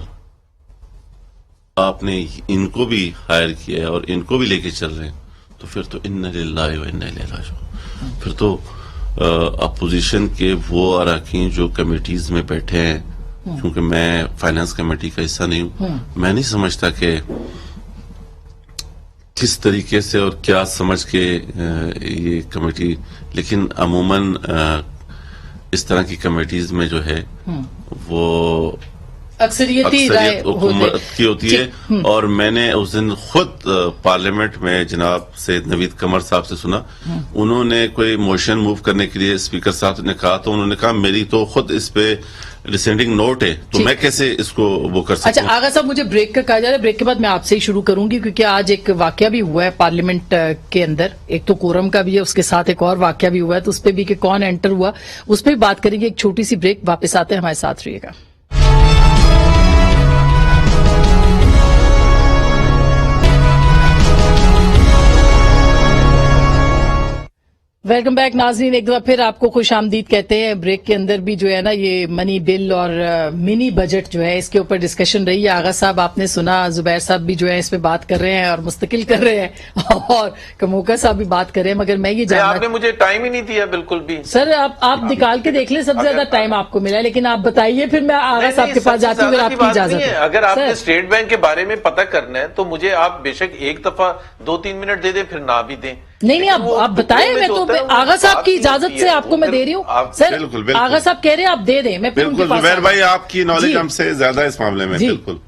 آپ نے ان کو بھی ہائر کیا ہے اور ان کو بھی لے کے چل رہے ہیں تو پھر تو انا للہ و انا الیہ راجعون، پھر تو اپوزیشن کے وہ اراکین جو کمیٹیز میں بیٹھے ہیں، کیونکہ میں فائنانس کمیٹی کا حصہ نہیں ہوں، میں نہیں سمجھتا کہ کس طریقے سے اور کیا سمجھ کے یہ کمیٹی، لیکن عموماً اس طرح کی کمیٹیز میں جو ہے وہ اکثریت حکومت کی ہوتی ہے۔ اور میں نے اس دن خود پارلیمنٹ میں جناب سید نوید قمر صاحب سے سنا، انہوں نے کوئی موشن موو کرنے کے لیے اسپیکر صاحب نے کہا، تو انہوں نے کہا میری تو خود اس پہ ریسینڈنگ نوٹ ہے، تو میں کیسے اس کو وہ کر سکتا ہوں۔ اچھا آغا صاحب مجھے بریک کا کہا جا رہا ہے، بریک کے بعد میں آپ سے ہی شروع کروں گی، کیونکہ آج ایک واقعہ بھی ہوا ہے پارلیمنٹ کے اندر، ایک تو کورم کا بھی ہے، اس کے ساتھ ایک اور واقعہ بھی ہوا ہے، تو اس پہ بھی کہ کون انٹر ہوا اس پہ بھی بات کریں گے۔ ایک چھوٹی سی بریک، واپس آتے ہیں، ہمارے ساتھ رہیے گا۔ वेलकम बैक नाज़रीन, एक दफा फिर आपको खुश आमदीद कहते हैं। ब्रेक के अंदर भी जो है ना ये मनी बिल और मिनी बजट जो है इसके ऊपर डिस्कशन रही है। आगा साहब आपने सुना, जुबैर साहब भी जो है इसमें बात कर रहे हैं और मुस्तकिल कर रहे हैं, और कमोका साहब भी बात कर रहे हैं। मगर मैं ये जानना, आपने मुझे टाइम ही नहीं दिया बिल्कुल भी। सर आप निकाल के देख ले, सबसे ज्यादा टाइम आपको मिला है, लेकिन आप बताइए फिर मैं आगा साहब के पास जाती हूँ अगर आपकी इजाजत है। अगर आपने स्टेट बैंक के बारे में पता करना है तो मुझे आप बेशक एक दफा 2-3 मिनट दे दें, फिर ना भी दें। नहीं आप बताएं, मैं तो आगा साहब की इजाजत से आपको मैं दे रही हूँ सर। बिल्कुल। आगा साहब कह रहे हैं आप दे दें, मैं फिर उनके बिल्कुल पास जुबैर भाई, आपकी नॉलेज जी। हमसे ज्यादा इस मामले में। जी। बिल्कुल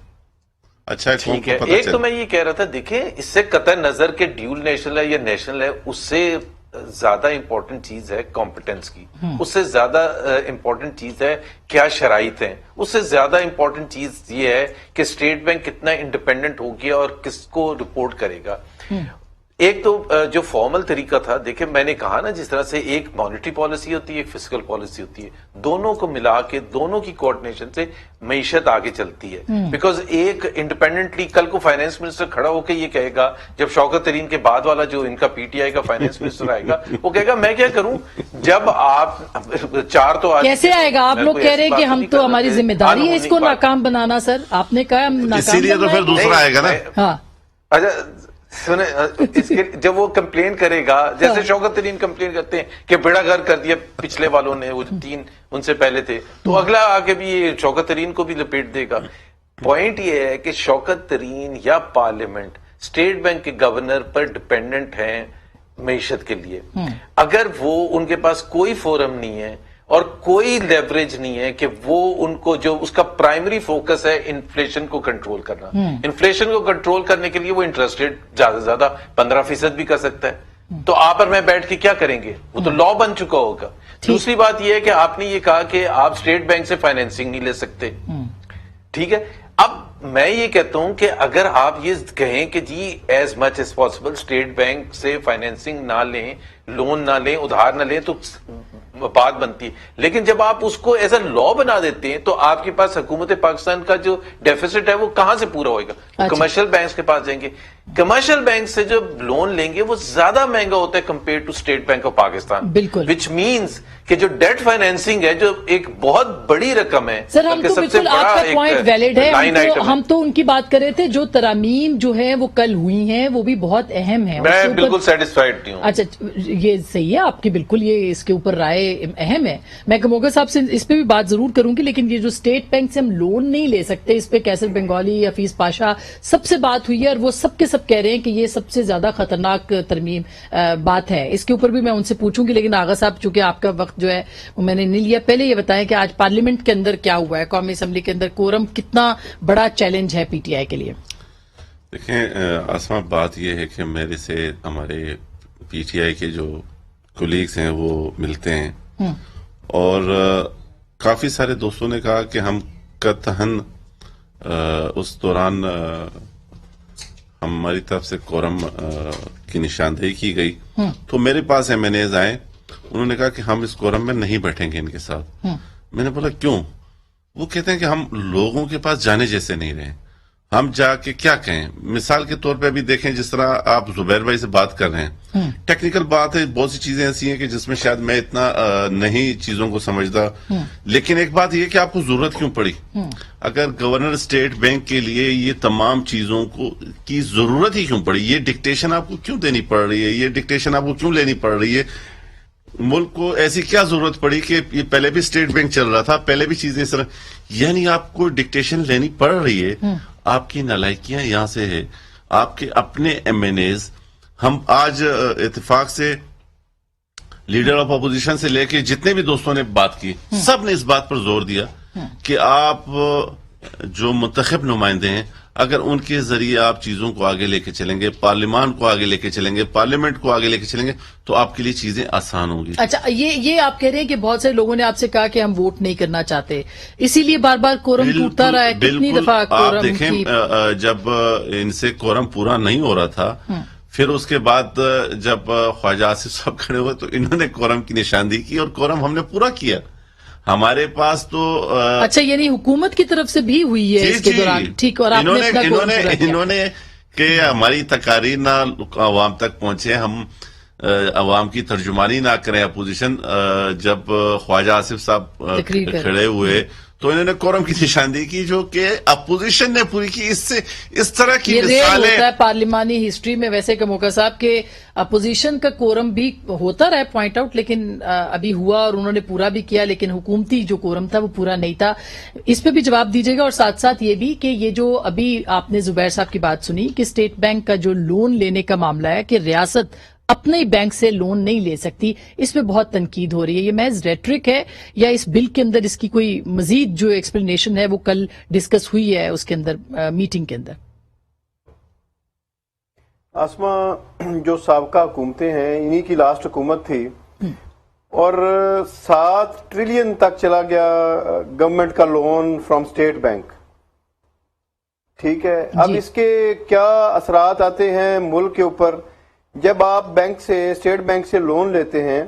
अच्छा, ठीक है। एक तो मैं ये कह रहा था, देखिए इससे कतई नजर के ड्यूल नेशनल है या नेशनल है, उससे ज्यादा इंपॉर्टेंट चीज है कॉम्पिटेंस की, उससे ज्यादा इंपॉर्टेंट चीज है क्या शराइत है, उससे ज्यादा इंपॉर्टेंट चीज ये है कि स्टेट बैंक कितना इंडिपेंडेंट हो गया और किसको रिपोर्ट करेगा। एक तो जो फॉर्मल तरीका था, देखिए मैंने कहा ना, जिस तरह से एक मॉनेटरी पॉलिसी होती है, एक फिस्कल पॉलिसी होती है, दोनों को मिला के दोनों की कोऑर्डिनेशन से मईशत आगे चलती है। बिकॉज एक इंडिपेंडेंटली कल को फाइनेंस मिनिस्टर खड़ा होकर ये कहेगा, जब शौकत तरीन के बाद वाला जो इनका पीटीआई का फाइनेंस मिनिस्टर आएगा, वो कहेगा मैं क्या करूं, जब आप चार तो कैसे आएगा? आप लोग कह रहे हैं कि हम तो हमारी जिम्मेदारी है इसको नाकाम बनाना। सर आपने कहा हम नाकाम, इसीलिए तो फिर दूसरा आएगा ना। हाँ अच्छा सुने, इसके जब वो कंप्लेन करेगा, जैसे शौकत तरीन कंप्लेन करते हैं कि बेड़ा गर्क कर दिया पिछले वालों ने, वो 3 उनसे पहले थे, तो अगला आके भी ये शौकत तरीन को भी लपेट देगा। पॉइंट ये है कि शौकत तरीन या पार्लियामेंट स्टेट बैंक के गवर्नर पर डिपेंडेंट है मईशत के लिए। अगर वो उनके पास कोई फोरम नहीं है और कोई लेवरेज नहीं है कि वो उनको, जो उसका प्राइमरी फोकस है इन्फ्लेशन को कंट्रोल करना, इन्फ्लेशन को कंट्रोल करने के लिए वो इंटरेस्ट रेट ज्यादा से ज्यादा 15% भी कर सकता है, तो आप और मैं बैठ के क्या करेंगे, वो तो लॉ बन चुका होगा। दूसरी बात यह है कि आपने ये कहा कि आप स्टेट बैंक से फाइनेंसिंग नहीं ले सकते, ठीक है। अब मैं ये कहता हूं कि अगर आप ये कहें कि जी as much as possible State Bank से फाइनेंसिंग ना लें, लोन ना लें, उधार ना लें, तो बात बनती है। लेकिन जब आप उसको एज अ लॉ बना देते हैं तो आपके पास हुकूमत पाकिस्तान का जो डेफिसिट है वो कहां से पूरा होएगा? अच्छा। कमर्शियल बैंक्स के पास जाएंगे, कमर्शियल बैंक से जो लोन लेंगे वो ज्यादा महंगा होता है compare to State Bank of Pakistan. बिल्कुल। विच मीन्स कि जो डेट फाइनेंसिंग है, जो एक बहुत बड़ी रकम है। सर हम तो बिल्कुल, आपका पॉइंट वैलिड है, हम तो उनकी बात कर रहे थे, जो तरामीम जो है वो कल हुई हैं वो भी बहुत अहम है। मैं बिल्कुल सेटिस्फाइड नहीं हूं। अच्छा ये सही है आपकी, बिल्कुल ये इसके ऊपर राय अहम है। मैं कमोगा साहब से इस पे भी बात जरूर करूंगी, लेकिन ये जो स्टेट बैंक से हम लोन नहीं ले सकते, इस पे कैसर बंगाली, हफीज पाशा सबसे बात हुई है और वो सबके सब कह रहे हैं कि ये सबसे ज्यादा खतरनाक तरमीम बात है। इसके ऊपर भी मैं उनसे पूछूंगी, लेकिन आगा साहब चूंकि आपका वक्त जो है वो मैंने नहीं लिया, पहले ये बताएं कि आज पार्लियामेंट के अंदर क्या हुआ है, कौमी असम्बली के अंदर कोरम कितना बड़ा चैलेंज है पीटीआई के लिए? देखें आसमा, बात यह है कि मेरे से हमारे पीटीआई के जो कोलीग्स हैं वो मिलते हैं और काफी सारे दोस्तों ने कहा कि हम कतहन उस दौरान हमारी तरफ से कोरम की निशानदेही की गई, तो मेरे पास एमएनएज आए, उन्होंने कहा कि हम इस कोरम में नहीं बैठेंगे इनके साथ। मैंने बोला क्यों? वो कहते हैं कि हम लोगों के पास जाने जैसे नहीं रहे, हम जाके क्या कहें। मिसाल के तौर पे अभी देखें, जिस तरह आप जुबैर भाई से बात कर रहे हैं, टेक्निकल बात है, बहुत सी चीजें ऐसी हैं कि जिसमें शायद मैं इतना नहीं चीजों को समझता, लेकिन एक बात यह कि आपको जरूरत क्यों पड़ी? अगर गवर्नर स्टेट बैंक के लिए ये तमाम चीजों को की जरूरत ही क्यों पड़ी? ये डिक्टेशन आपको क्यों देनी पड़ रही है? ये डिक्टेशन आपको क्यों लेनी पड़ रही है? मुल्क को ऐसी क्या जरूरत पड़ी कि ये पहले भी स्टेट बैंक चल रहा था, पहले भी चीजें इस तरह, यानी आपको डिक्टेशन लेनी पड़ रही है? आपकी नालायकियां यहां से है, आपके अपने एमएनएज। हम आज इत्तेफाक से लीडर ऑफ अपोजिशन से लेके जितने भी दोस्तों ने बात की, सब ने इस बात पर जोर दिया कि आप जो मुंतखब नुमाइंदे हैं, अगर उनके जरिए आप चीजों को आगे लेके चलेंगे, पार्लियामान को आगे लेके चलेंगे, पार्लियामेंट को आगे लेके चलेंगे, तो आपके लिए चीजें आसान होंगी। अच्छा ये आप कह रहे हैं कि बहुत सारे लोगों ने आपसे कहा कि हम वोट नहीं करना चाहते, इसीलिए बार बार कोरम टूटता रहा है। कितनी दफा कोरम? आप देखें, जब इनसे कोरम पूरा नहीं हो रहा था, फिर उसके बाद जब ख्वाजा आसिफ साहब खड़े हुए तो इन्होंने कोरम की निशानदेही की और कोरम हमने पूरा किया। हमारे पास तो अच्छा, यानी हुकूमत की तरफ से भी हुई है इसके दौरान, ठीक। और इन्होंने कि हमारी तकारीर ना अवाम तक पहुंचे, हम عوام کی ترجمانی نہ کریں اپوزیشن. جب خواجہ آصف صاحب تقریر کر کھڑے ہوئے تو انہوں نے کورم کی نشاندہی کی جو کہ اپوزیشن نے پوری کی. اس طرح کی یہ ریئر مثالیں ہوتا ہے پارلیمانی ہسٹری میں ویسے کہ موقع صاحب کے اپوزیشن کا کورم بھی ہوتا رہا ہے پوائنٹ آؤٹ، لیکن ابھی ہوا اور انہوں نے پورا بھی کیا، لیکن حکومتی جو کورم تھا وہ پورا نہیں تھا. اس پہ بھی جواب دیجیے گا، اور ساتھ ساتھ یہ بھی کہ یہ جو ابھی آپ نے زبیر صاحب کی بات سنی کہ اسٹیٹ بینک کا جو لون لینے کا معاملہ ہے کہ ریاست اپنے بینک سے لون نہیں لے سکتی، اس پہ بہت تنقید ہو رہی ہے. یہ محض ریٹرک ہے یا اس بل کے اندر اس کی کوئی مزید جو ایکسپلینیشن ہے وہ کل ڈسکس ہوئی ہے اس کے اندر میٹنگ کے اندر؟ آسما، جو سابقہ حکومتیں ہیں انہی کی لاسٹ حکومت تھی اور 7 ٹریلین تک چلا گیا گورنمنٹ کا لون فرام اسٹیٹ بینک. ٹھیک ہے، اب اس کے کیا اثرات آتے ہیں ملک کے اوپر؟ جب آپ بینک سے، اسٹیٹ بینک سے لون لیتے ہیں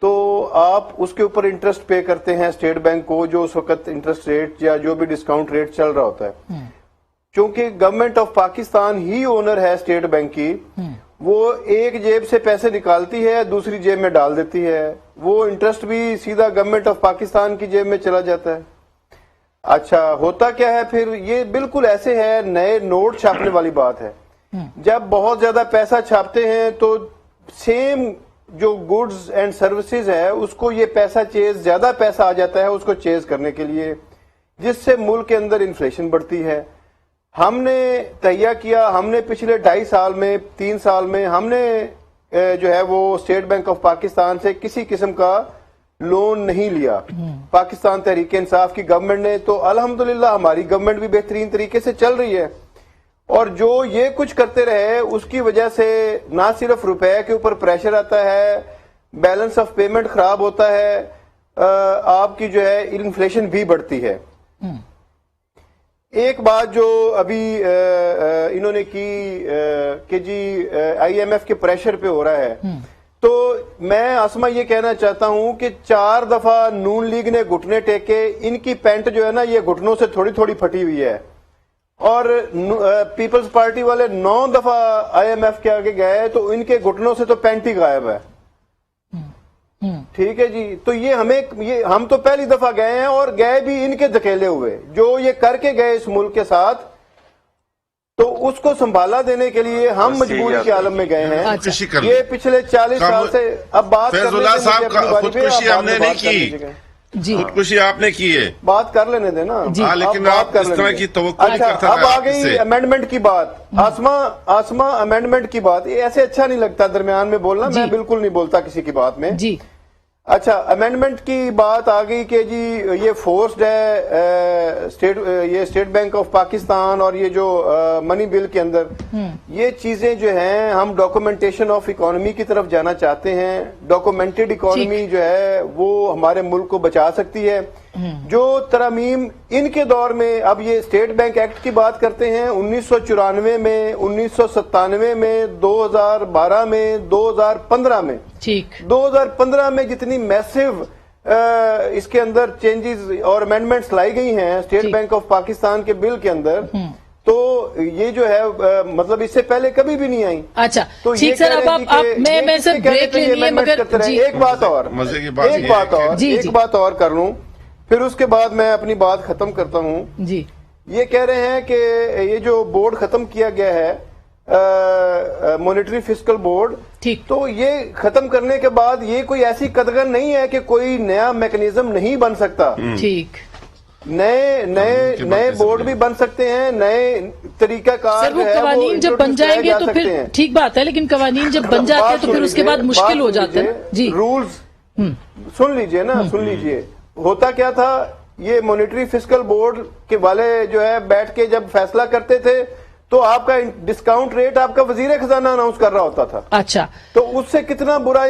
تو آپ اس کے اوپر انٹرسٹ پے کرتے ہیں اسٹیٹ بینک کو، جو اس وقت انٹرسٹ ریٹ یا جو بھی ڈسکاؤنٹ ریٹ چل رہا ہوتا ہے. چونکہ government of Pakistan he owner ہے اسٹیٹ بینک کی، وہ ایک جیب سے پیسے نکالتی ہے دوسری جیب میں ڈال دیتی ہے، وہ انٹرسٹ بھی سیدھا گورنمنٹ آف پاکستان کی جیب میں چلا جاتا ہے. اچھا، ہوتا کیا ہے پھر؟ یہ بالکل ایسے ہے نئے نوٹ چھاپنے والی بات ہے. جب بہت زیادہ پیسہ چھاپتے ہیں تو سیم جو گڈز اینڈ سروسز ہے اس کو یہ پیسہ زیادہ پیسہ آ جاتا ہے اس کو چیز کرنے کے لیے، جس سے ملک کے اندر انفلیشن بڑھتی ہے. ہم نے تہیہ کیا، ہم نے پچھلے 2.5 سال میں 3 سال میں ہم نے جو ہے وہ اسٹیٹ بینک آف پاکستان سے کسی قسم کا لون نہیں لیا. پاکستان تحریک انصاف کی گورنمنٹ نے تو الحمدللہ ہماری گورنمنٹ بھی بہترین طریقے سے چل رہی ہے. اور جو یہ کچھ کرتے رہے اس کی وجہ سے نہ صرف روپے کے اوپر پریشر آتا ہے، بیلنس آف پیمنٹ خراب ہوتا ہے، آپ کی جو ہے انفلیشن بھی بڑھتی ہے. ایک بات جو ابھی انہوں نے کی کہ جی آئی ایم ایف کے پریشر پہ ہو رہا ہے، تو میں آسما یہ کہنا چاہتا ہوں کہ 4 دفعہ نون لیگ نے گھٹنے ٹیکے، ان کی پینٹ جو ہے نا یہ گھٹنوں سے تھوڑی تھوڑی پھٹی ہوئی ہے، اور پیپلز پارٹی والے 9 دفعہ آئی ایم ایف کے آگے گئے تو ان کے گھٹنوں سے تو پینٹ ہی غائب ہے. ٹھیک ہے جی، تو یہ ہم تو پہلی دفعہ گئے ہیں اور گئے بھی ان کے دھکیلے ہوئے، جو یہ کر کے گئے اس ملک کے ساتھ، تو اس کو سنبھالا دینے کے لیے ہم مجبوری کے عالم میں گئے ہیں. یہ پچھلے 40 سال سے اب بات فیض اللہ صاحب کا خودکشی ہم نے نہیں کی، جی خودکشی آپ نے کی ہے، بات کر لینے دینا. لیکن آپ اس طرح کی توقع نہیں کرتا. اب آ گئی امینڈمنٹ کی بات. آسما امینڈمنٹ کی بات، یہ ایسے اچھا نہیں لگتا درمیان میں بولنا، میں بالکل نہیں بولتا کسی کی بات میں. جی اچھا، امینڈمنٹ کی بات آ گئی کہ جی یہ فورسڈ ہے یہ اسٹیٹ بینک آف پاکستان، اور یہ جو منی بل کے اندر یہ چیزیں جو ہیں، ہم ڈاکومنٹیشن آف اکانومی کی طرف جانا چاہتے ہیں. ڈاکومنٹڈ اکانومی جو ہے وہ ہمارے ملک کو بچا سکتی ہے. جو ترامیم ان کے دور میں، اب یہ اسٹیٹ بینک ایکٹ کی بات کرتے ہیں 1994 میں، 1997 میں، 2012 میں، 2015 میں. ٹھیک، 2015 میں جتنی میسو اس کے اندر چینجز اور امینڈمنٹس لائی گئی ہیں اسٹیٹ بینک آف پاکستان کے بل کے اندر، تو یہ جو ہے مطلب اس سے پہلے کبھی بھی نہیں آئی. اچھا ٹھیک سر، اب میں سے بریک لینی ہے، مگر ایک بات اور کر لوں پھر اس کے بعد میں اپنی بات ختم کرتا ہوں. جی یہ کہہ رہے ہیں کہ یہ جو بورڈ ختم کیا گیا ہے مانیٹری فسکل بورڈ، ٹھیک، تو یہ ختم کرنے کے بعد یہ کوئی ایسی قدغن نہیں ہے کہ کوئی نیا میکنزم نہیں بن سکتا. ٹھیک، نئے بورڈ بھی بن سکتے ہیں، نئے طریقہ کار سر وہ قوانین جب بن جائیں گے تو پھر ٹھیک بات ہے، لیکن قوانین جب بن جاتے ہیں تو پھر اس کے بعد مشکل ہو جاتا ہے. جی رولز سن لیجئے نا، سن لیجئے. ہوتا کیا تھا، یہ مانیٹری فسکل بورڈ کے والے جو ہے بیٹھ کے جب فیصلہ کرتے تھے تو آپ کا ڈسکاؤنٹ ریٹ آپ کا وزیر خزانہ اناؤنس کر رہا ہوتا تھا. اچھا، تو اس سے کتنا برا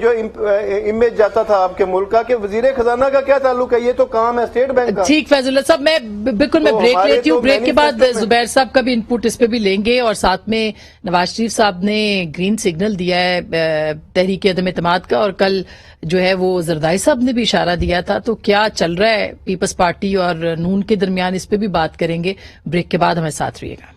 جو امیج جاتا تھا آپ کے ملک کا کہ وزیر خزانہ کا کیا تعلق ہے، یہ تو کام ہے اسٹیٹ بینک کا. ٹھیک فیض اللہ صاحب، میں بالکل بریک لیتی ہوں. بریک کے بعد زبیر صاحب کا بھی انپٹ اس پہ بھی لیں گے، اور ساتھ میں نواز شریف صاحب نے گرین سگنل دیا ہے تحریک عدم اعتماد کا، اور کل جو ہے وہ زردائی صاحب نے بھی اشارہ دیا تھا. تو کیا چل رہا ہے پیپلز پارٹی اور نون کے درمیان، اس پہ بھی بات کریں گے. بریک کے بعد ہمیں ساتھ رہیے گا.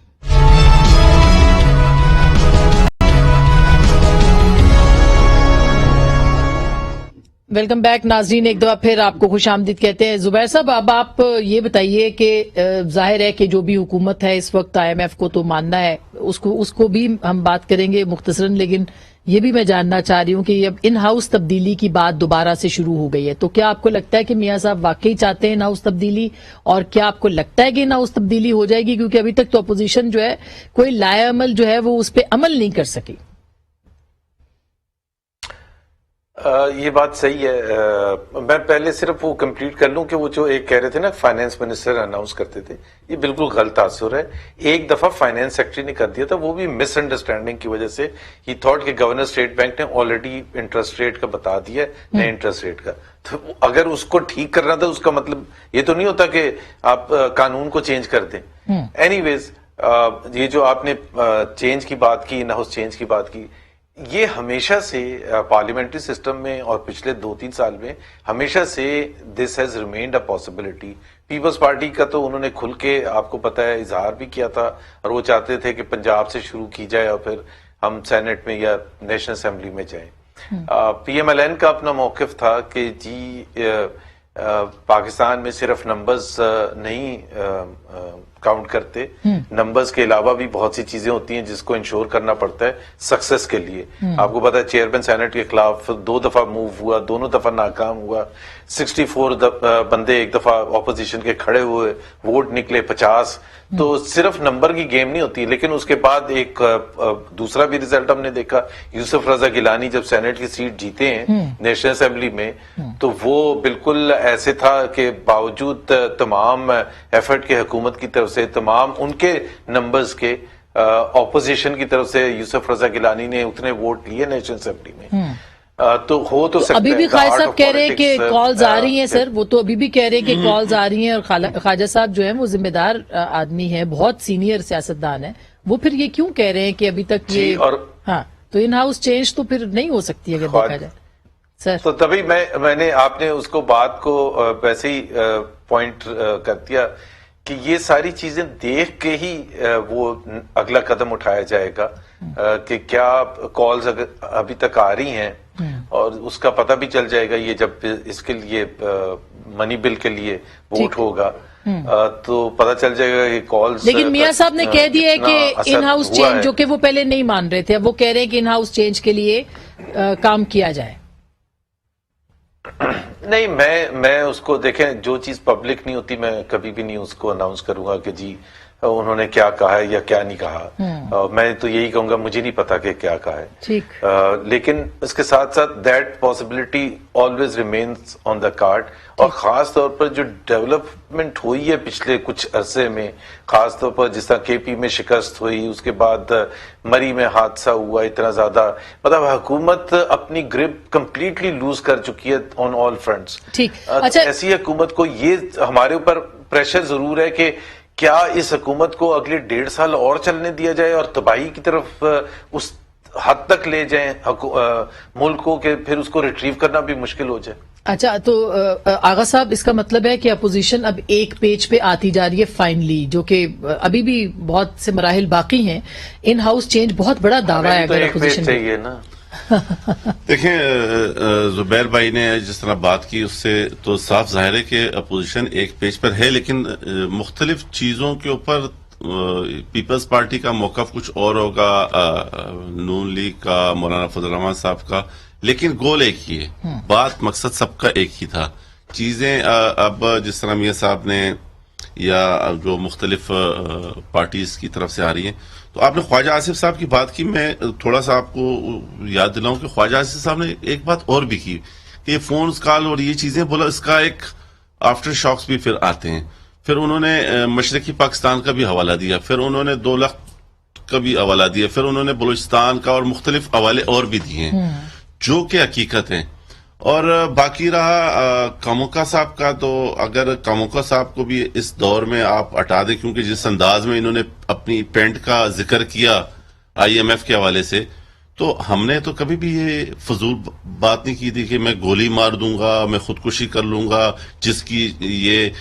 वेलकम बैक नाजरीन, एक दफा फिर आपको खुश आमदीद कहते हैं। जुबैर साहब, अब आप ये बताइए कि जाहिर है कि जो भी हुकूमत है इस वक्त IMF को तो मानना है, उसको भी हम बात करेंगे मुख्तसरन, लेकिन ये भी मैं जानना चाह रही हूँ कि अब इन हाउस तब्दीली की बात दोबारा से शुरू हो गई है, तो क्या आपको लगता है कि मियां साहब वाकई चाहते हैं इन हाउस तब्दीली, और क्या आपको लगता है कि इन हाउस तब्दीली हो जाएगी? क्योंकि अभी तक तो अपोजिशन जो है कोई लाएअमल जो है वो उस पर अमल नहीं कर सकी। ये बात सही है। मैं पहले सिर्फ वो कंप्लीट कर लूं कि वो जो एक कह रहे थे ना फाइनेंस मिनिस्टर अनाउंस करते थे, ये बिल्कुल गलत तासुर है। एक दफा फाइनेंस सेक्रेटरी ने कर दिया था, वो भी मिसअंडरस्टैंडिंग की वजह से। ही थॉट कि गवर्नर स्टेट बैंक ने ऑलरेडी इंटरेस्ट रेट का बता दिया है, नए इंटरेस्ट रेट का, तो अगर उसको ठीक करना था उसका मतलब ये तो नहीं होता कि आप कानून को चेंज कर दें। एनीवेज, ये जो आपने चेंज की बात की, इन हाउस चेंज की बात की, ये हमेशा से पार्लियामेंट्री सिस्टम में और पिछले 2-3 साल में हमेशा से this has remained a possibility. Peoples Party का तो उन्होंने खुल के, आपको पता है, इजहार भी किया था, और वो चाहते थे कि पंजाब से शुरू की जाए और फिर हम सेनेट में या नेशनल असेंबली में जाएं। PMLN का अपना मौकिफ था कि जी पाकिस्तान में सिर्फ नंबर्स नहीं काउंट करते, नंबर्स के अलावा भी बहुत सी चीजें होती हैं जिसको इंश्योर करना पड़ता है सक्सेस के लिए। आपको पता है चेयरमैन सेनेट के खिलाफ 2 दफा मूव हुआ, दोनों दफा नाकाम हुआ। 64 बंदे एक दफा ऑपोजिशन के खड़े हुए, वोट निकले 50। तो सिर्फ नंबर की गेम नहीं होती। लेकिन उसके बाद एक दूसरा भी रिजल्ट हमने देखा, यूसुफ रजा गिलानी जब सेनेट की सीट जीते हैं नेशनल असेंबली में, तो वो बिल्कुल ऐसे था कि बावजूद तमाम एफर्ट के हुकूमत की तरफ से, तमाम उनके नंबर्स के, ऑपोजिशन की तरफ से यूसुफ रजा गिलानी ने उतने वोट लिए नेशनल असेंबली में। तो हो तो सकता है। अभी भी ख्वाजा साहब कह रहे हैं कि कॉल्स आ रही हैं सर, वो तो अभी भी कह रहे हैं कि कॉल्स आ रही हैं, और ख्वाजा साहब जो है वो जिम्मेदार आदमी है, बहुत सीनियर सियासतदान है, वो फिर ये क्यों कह रहे हैं कि अभी तक ये, और हाँ, तो इन हाउस चेंज तो फिर नहीं हो सकती अगर देखा जाए सर। तो तभी मैंने आपने उसको बात को वैसे ही पॉइंट कर दिया कि ये सारी चीजें देख के ही वो अगला कदम उठाया जाएगा कि क्या कॉल्स अभी तक आ रही हैं, और उसका पता भी चल जाएगा ये जब इसके लिए मनी बिल के लिए वोट होगा, तो पता चल जाएगा कि कॉल्स। लेकिन मियां साहब ने कह दिया है कि इन हाउस चेंज, जो कि वो पहले नहीं मान रहे थे, अब वो कह रहे हैं कि इन हाउस चेंज के लिए काम किया जाए। नहीं, मैं उसको, देखें, जो चीज पब्लिक नहीं होती मैं कभी भी नहीं उसको अनाउंस करूंगा कि जी उन्होंने क्या कहा है या क्या नहीं कहा। मैं तो यही कहूंगा मुझे नहीं पता कि क्या कहा है। ठीक। लेकिन इसके साथ साथ that possibility always remains on the card. और खास तौर पर जो डेवलपमेंट हुई है पिछले कुछ अरसे में, खास तौर पर जिस तरह KP में शिकस्त हुई, उसके बाद मरी में हादसा हुआ, इतना ज्यादा, मतलब हुकूमत अपनी ग्रिप कंप्लीटली लूज कर चुकी है ऑन ऑल फ्रंट्स। ठीक। अच्छा, ऐसी हुकूमत को ये हमारे ऊपर प्रेशर जरूर है कि क्या इस हुकूमत को अगले 1.5 साल और चलने दिया जाए और तबाही की तरफ उस हद तक ले जाएं मुल्क को कि फिर उसको रिट्रीव करना भी मुश्किल हो जाए। अच्छा, तो आगा साहब, इसका मतलब है कि अपोजिशन अब एक पेज पे आती जा रही है फाइनली, जो कि अभी भी बहुत से मराहिल बाकी हैं। इन हाउस चेंज बहुत बड़ा दावा है अगर अपोजिशन चाहिए ना। देखें, जुबैर भाई ने जिस तरह बात की उससे तो साफ जाहिर है कि अपोजिशन एक पेज पर है, लेकिन मुख्तलिफ चीजों के ऊपर पीपल्स पार्टी का मौकफ कुछ और होगा, नून लीग का, मौलाना फजल रहमान साहब का, लेकिन गोल एक ही है, बात मकसद सबका एक ही था। चीजें अब जिस तरह मियां साहब ने या जो मुख्तलिफ पार्टीज की तरफ से आ रही हैं, तो आपने ख्वाजा आसिफ साहब की बात की, मैं थोड़ा सा आपको याद दिलाऊं कि ख्वाजा आसिफ साहब ने एक बात और भी की कि ये फोन कॉल और ये चीजें, बोला इसका एक आफ्टर शॉक्स भी फिर आते हैं। फिर उन्होंने मशरकी पाकिस्तान का भी हवाला दिया, फिर उन्होंने 2 लाख का भी हवाला दिया, फिर उन्होंने बलूचिस्तान का और मुख्तलिफ हवाले और भी दिए हैं जो कि हकीकत है। और बाकी रहा कामोका साहब का, तो अगर कामोका साहब को भी इस दौर में आप हटा दें, क्योंकि जिस अंदाज में इन्होंने अपनी पेंट का जिक्र किया IMF के हवाले से, तो हमने तो कभी भी ये फजूल बात नहीं की थी कि मैं गोली मार दूंगा, मैं खुदकुशी कर लूंगा, जिसकी ये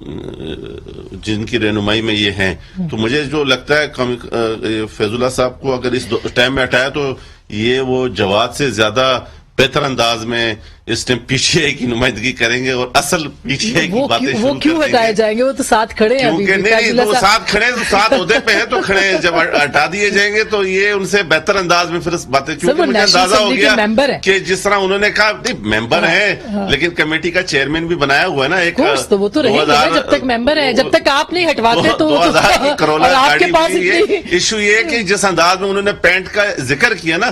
जिनकी रहनुमाई में ये हैं। तो मुझे जो लगता है फैजुल्लाह साहब को अगर इस टाइम में हटाया तो ये वो जवाद से ज्यादा बेहतर अंदाज में इस टाइम पीटीआई की नुमाइंदगी करेंगे और असल पीटीआई की बातें वो क्यों हटाए जाएंगे? वो तो साथ खड़े हैं अभी भी। नहीं, तो वो साथ खड़े, तो साथ ओहदे पे है तो खड़े हैं। जब हटा दिए जाएंगे तो ये उनसे बेहतर अंदाज में फिर बातें, क्योंकि मुझे अंदाजा हो गया कि जिस तरह उन्होंने कहा मेंबर है लेकिन कमेटी का चेयरमैन भी बनाया हुआ है ना एक, तो वो तो रहेगा जब तक मेंबर है, जब तक आप नहीं हटवाते तो 2000 की करोला आपके पास इशू ये कि जिस अंदाज में उन्होंने पैंट का जिक्र किया ना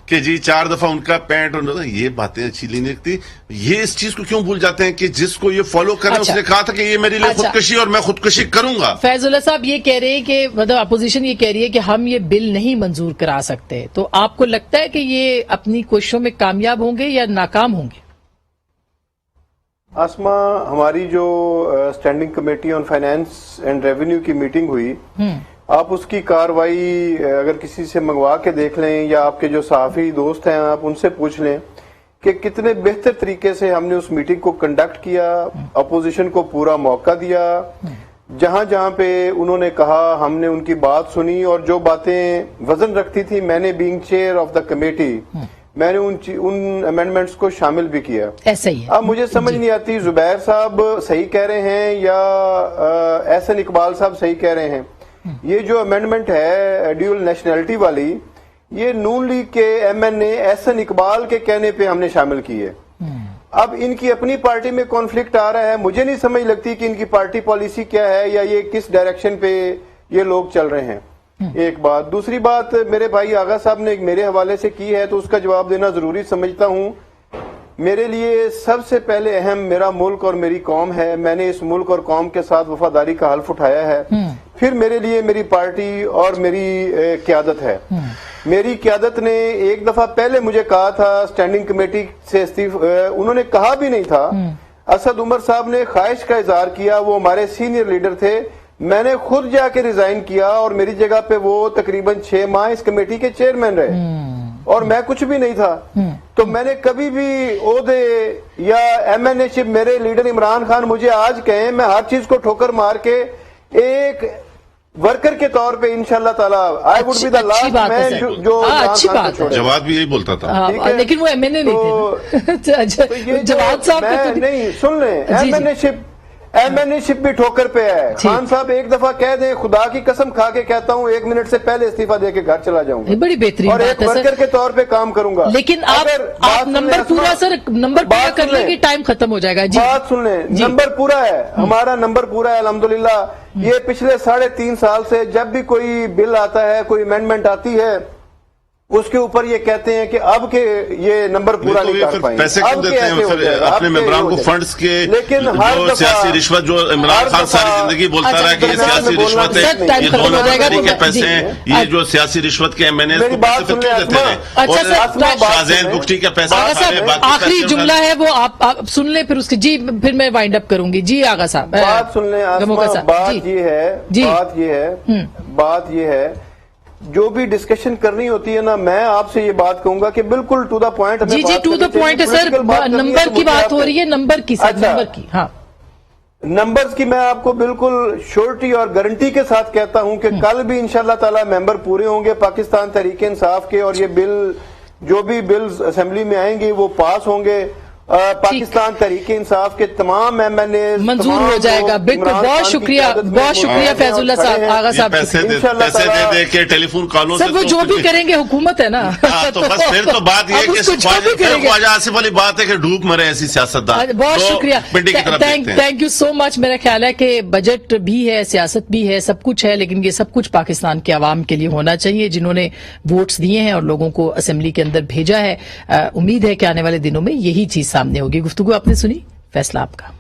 कि जी 4 दफा उनका पैंट, ये बातें अच्छी नहीं लगती। ये इस चीज को क्यों भूल जाते हैं कि जिसको ये फॉलो कर रहे हैं उसने कहा था कि ये मेरे लिए खुदकुशी और मैं खुदकुशी करूंगा। फैजुल्लाह साहब ये कह रहे हैं कि मतलब अपोजिशन ये कह रही है कि हम ये बिल नहीं मंजूर करा सकते, तो आपको लगता है कि ये अपनी कोशिशों में कामयाब होंगे या नाकाम होंगे? आसमा, हमारी जो standing committee on finance and revenue की मीटिंग हुई, आप उसकी कार्रवाई अगर किसी से मंगवा के देख लें या आपके जो सहाफी दोस्त हैं आप उनसे पूछ लें कि कितने बेहतर तरीके से हमने उस मीटिंग को कंडक्ट किया, अपोजिशन को पूरा मौका दिया, जहां जहां पे उन्होंने कहा हमने उनकी बात सुनी और जो बातें वजन रखती थी मैंने being chair of the committee मैंने उन अमेंडमेंट्स को शामिल भी किया। ऐसा ही है। अब मुझे समझ नहीं आती जुबैर साहब सही कह रहे हैं या एहसन इकबाल साहब सही कह रहे हैं। ये जो अमेंडमेंट है ड्यूअल नेशनैलिटी वाली, ये नून लीग के एमएनए एहसन इकबाल के कहने पे हमने शामिल की है। अब इनकी अपनी पार्टी में कॉन्फ्लिक्ट आ रहा है, मुझे नहीं समझ लगती कि इनकी पार्टी पॉलिसी क्या है या ये किस डायरेक्शन पे ये लोग चल रहे हैं। एक बात, दूसरी बात मेरे भाई आगा साहब ने मेरे हवाले से की है तो उसका जवाब देना जरूरी समझता हूं। मेरे लिए सबसे पहले अहम मेरा मुल्क और मेरी कौम है, मैंने इस मुल्क और कौम के साथ वफादारी का हल्फ उठाया है। फिर मेरे लिए मेरी पार्टी और मेरी क्यादत है। मेरी क्यादत ने एक दफा पहले मुझे कहा था स्टैंडिंग कमेटी से उन्होंने कहा भी नहीं था, असद उमर साहब ने ख्वाहिश का इजहार किया, वो हमारे सीनियर लीडर थे, मैंने खुद जाके रिजाइन किया और मेरी जगह पे वो तकरीबन 6 माह इस कमेटी के चेयरमैन रहे और मैं कुछ भी नहीं था। तो मैंने कभी भी ओहदे या एमएनएशिप, मेरे लीडर इमरान खान मुझे आज कहें, मैं हर चीज को ठोकर मार के एक वर्कर के तौर पे इंशाल्लाह ताला I would be the last man जो अच्छी बात है। जवाब भी यही बोलता था, लेकिन वो एमएनए नहीं थे। जवाब साहब नहीं, सुन लें, एमएनएशिप भी ठोकर पे है। खान साहब एक दफा कह दें, खुदा की कसम खा के कहता हूँ 1 मिनट से पहले इस्तीफा देके घर चला जाऊंगा। बड़ी बेहतरीन और एक वर्कर के तौर पे काम करूंगा। लेकिन आप नंबर पूरा नंबर पूरा कर लेंगे, टाइम खत्म हो जाएगा। जी बात सुन लें, नंबर पूरा है, हमारा नंबर पूरा है अल्हम्दुलिल्लाह। ये पिछले 3.5 साल से जब भी कोई बिल आता है, कोई अमेंडमेंट आती है, उसके ऊपर ये कहते हैं कि अब के ये नंबर पूरा नहीं कर पाएंगे। पैसे क्यों देते हैं फिर अपने मेंबरान को फंड्स के? लेकिन जो सियासी रिश्वत जो इमरान खान सारी जिंदगी बोलता रहा कि ये सियासी रिश्वत है, ये 2 नंबर के पैसे हैं, ये जो सियासी रिश्वत के एमएनए को पैसे फिर क्यों देते हैं? और शाहजैन बुख्ती के पैसे, आखिरी जुमला है वो आप सुन ले, फिर उसकी जी फिर मैं वाइंड अप करूंगी। जी आगा साहब बात सुन ले। बात ये है जो भी डिस्कशन करनी होती है ना, मैं आपसे ये बात कहूंगा कि बिल्कुल टू द पॉइंट। जी टू द पॉइंट है सर, नंबर की बात हो रही है, नंबर की सर, नंबर की। हाँ, नंबर्स की मैं आपको बिल्कुल श्योरिटी और गारंटी के साथ कहता हूं कि कल भी इंशाल्लाह ताला मेंबर पूरे होंगे पाकिस्तान तहरीक इंसाफ के, और ये बिल जो भी बिल्स असेंबली में आएंगे वो पास होंगे। पाकिस्तान तहरीक इंसाफ के तमाम एमएनए मंजूर हो जाएगा। बिल्कुल, बहुत शुक्रिया फैजुल्लाह साहब, आगा साहब। पैसे दे के टेलीफोन कॉलों से वो जो भी करेंगे हुकूमत है ना। तो बस फिर तो बात ये है कि ख्वाजा आसिफ वाली बात है कि डूब मरे ऐसी सियासतदान। बहुत शुक्रिया, थैंक यू सो मच। मेरा ख्याल है कि बजट भी है, सियासत भी है, सब कुछ है, लेकिन ये सब कुछ पाकिस्तान के अवाम के लिए होना चाहिए जिन्होंने वोट्स दिए हैं और लोगों को असेंबली के अंदर भेजा है। उम्मीद है कि आने वाले दिनों में यही चीज सामने होगी। गुफ्तगू आपने सुनी, फैसला आपका।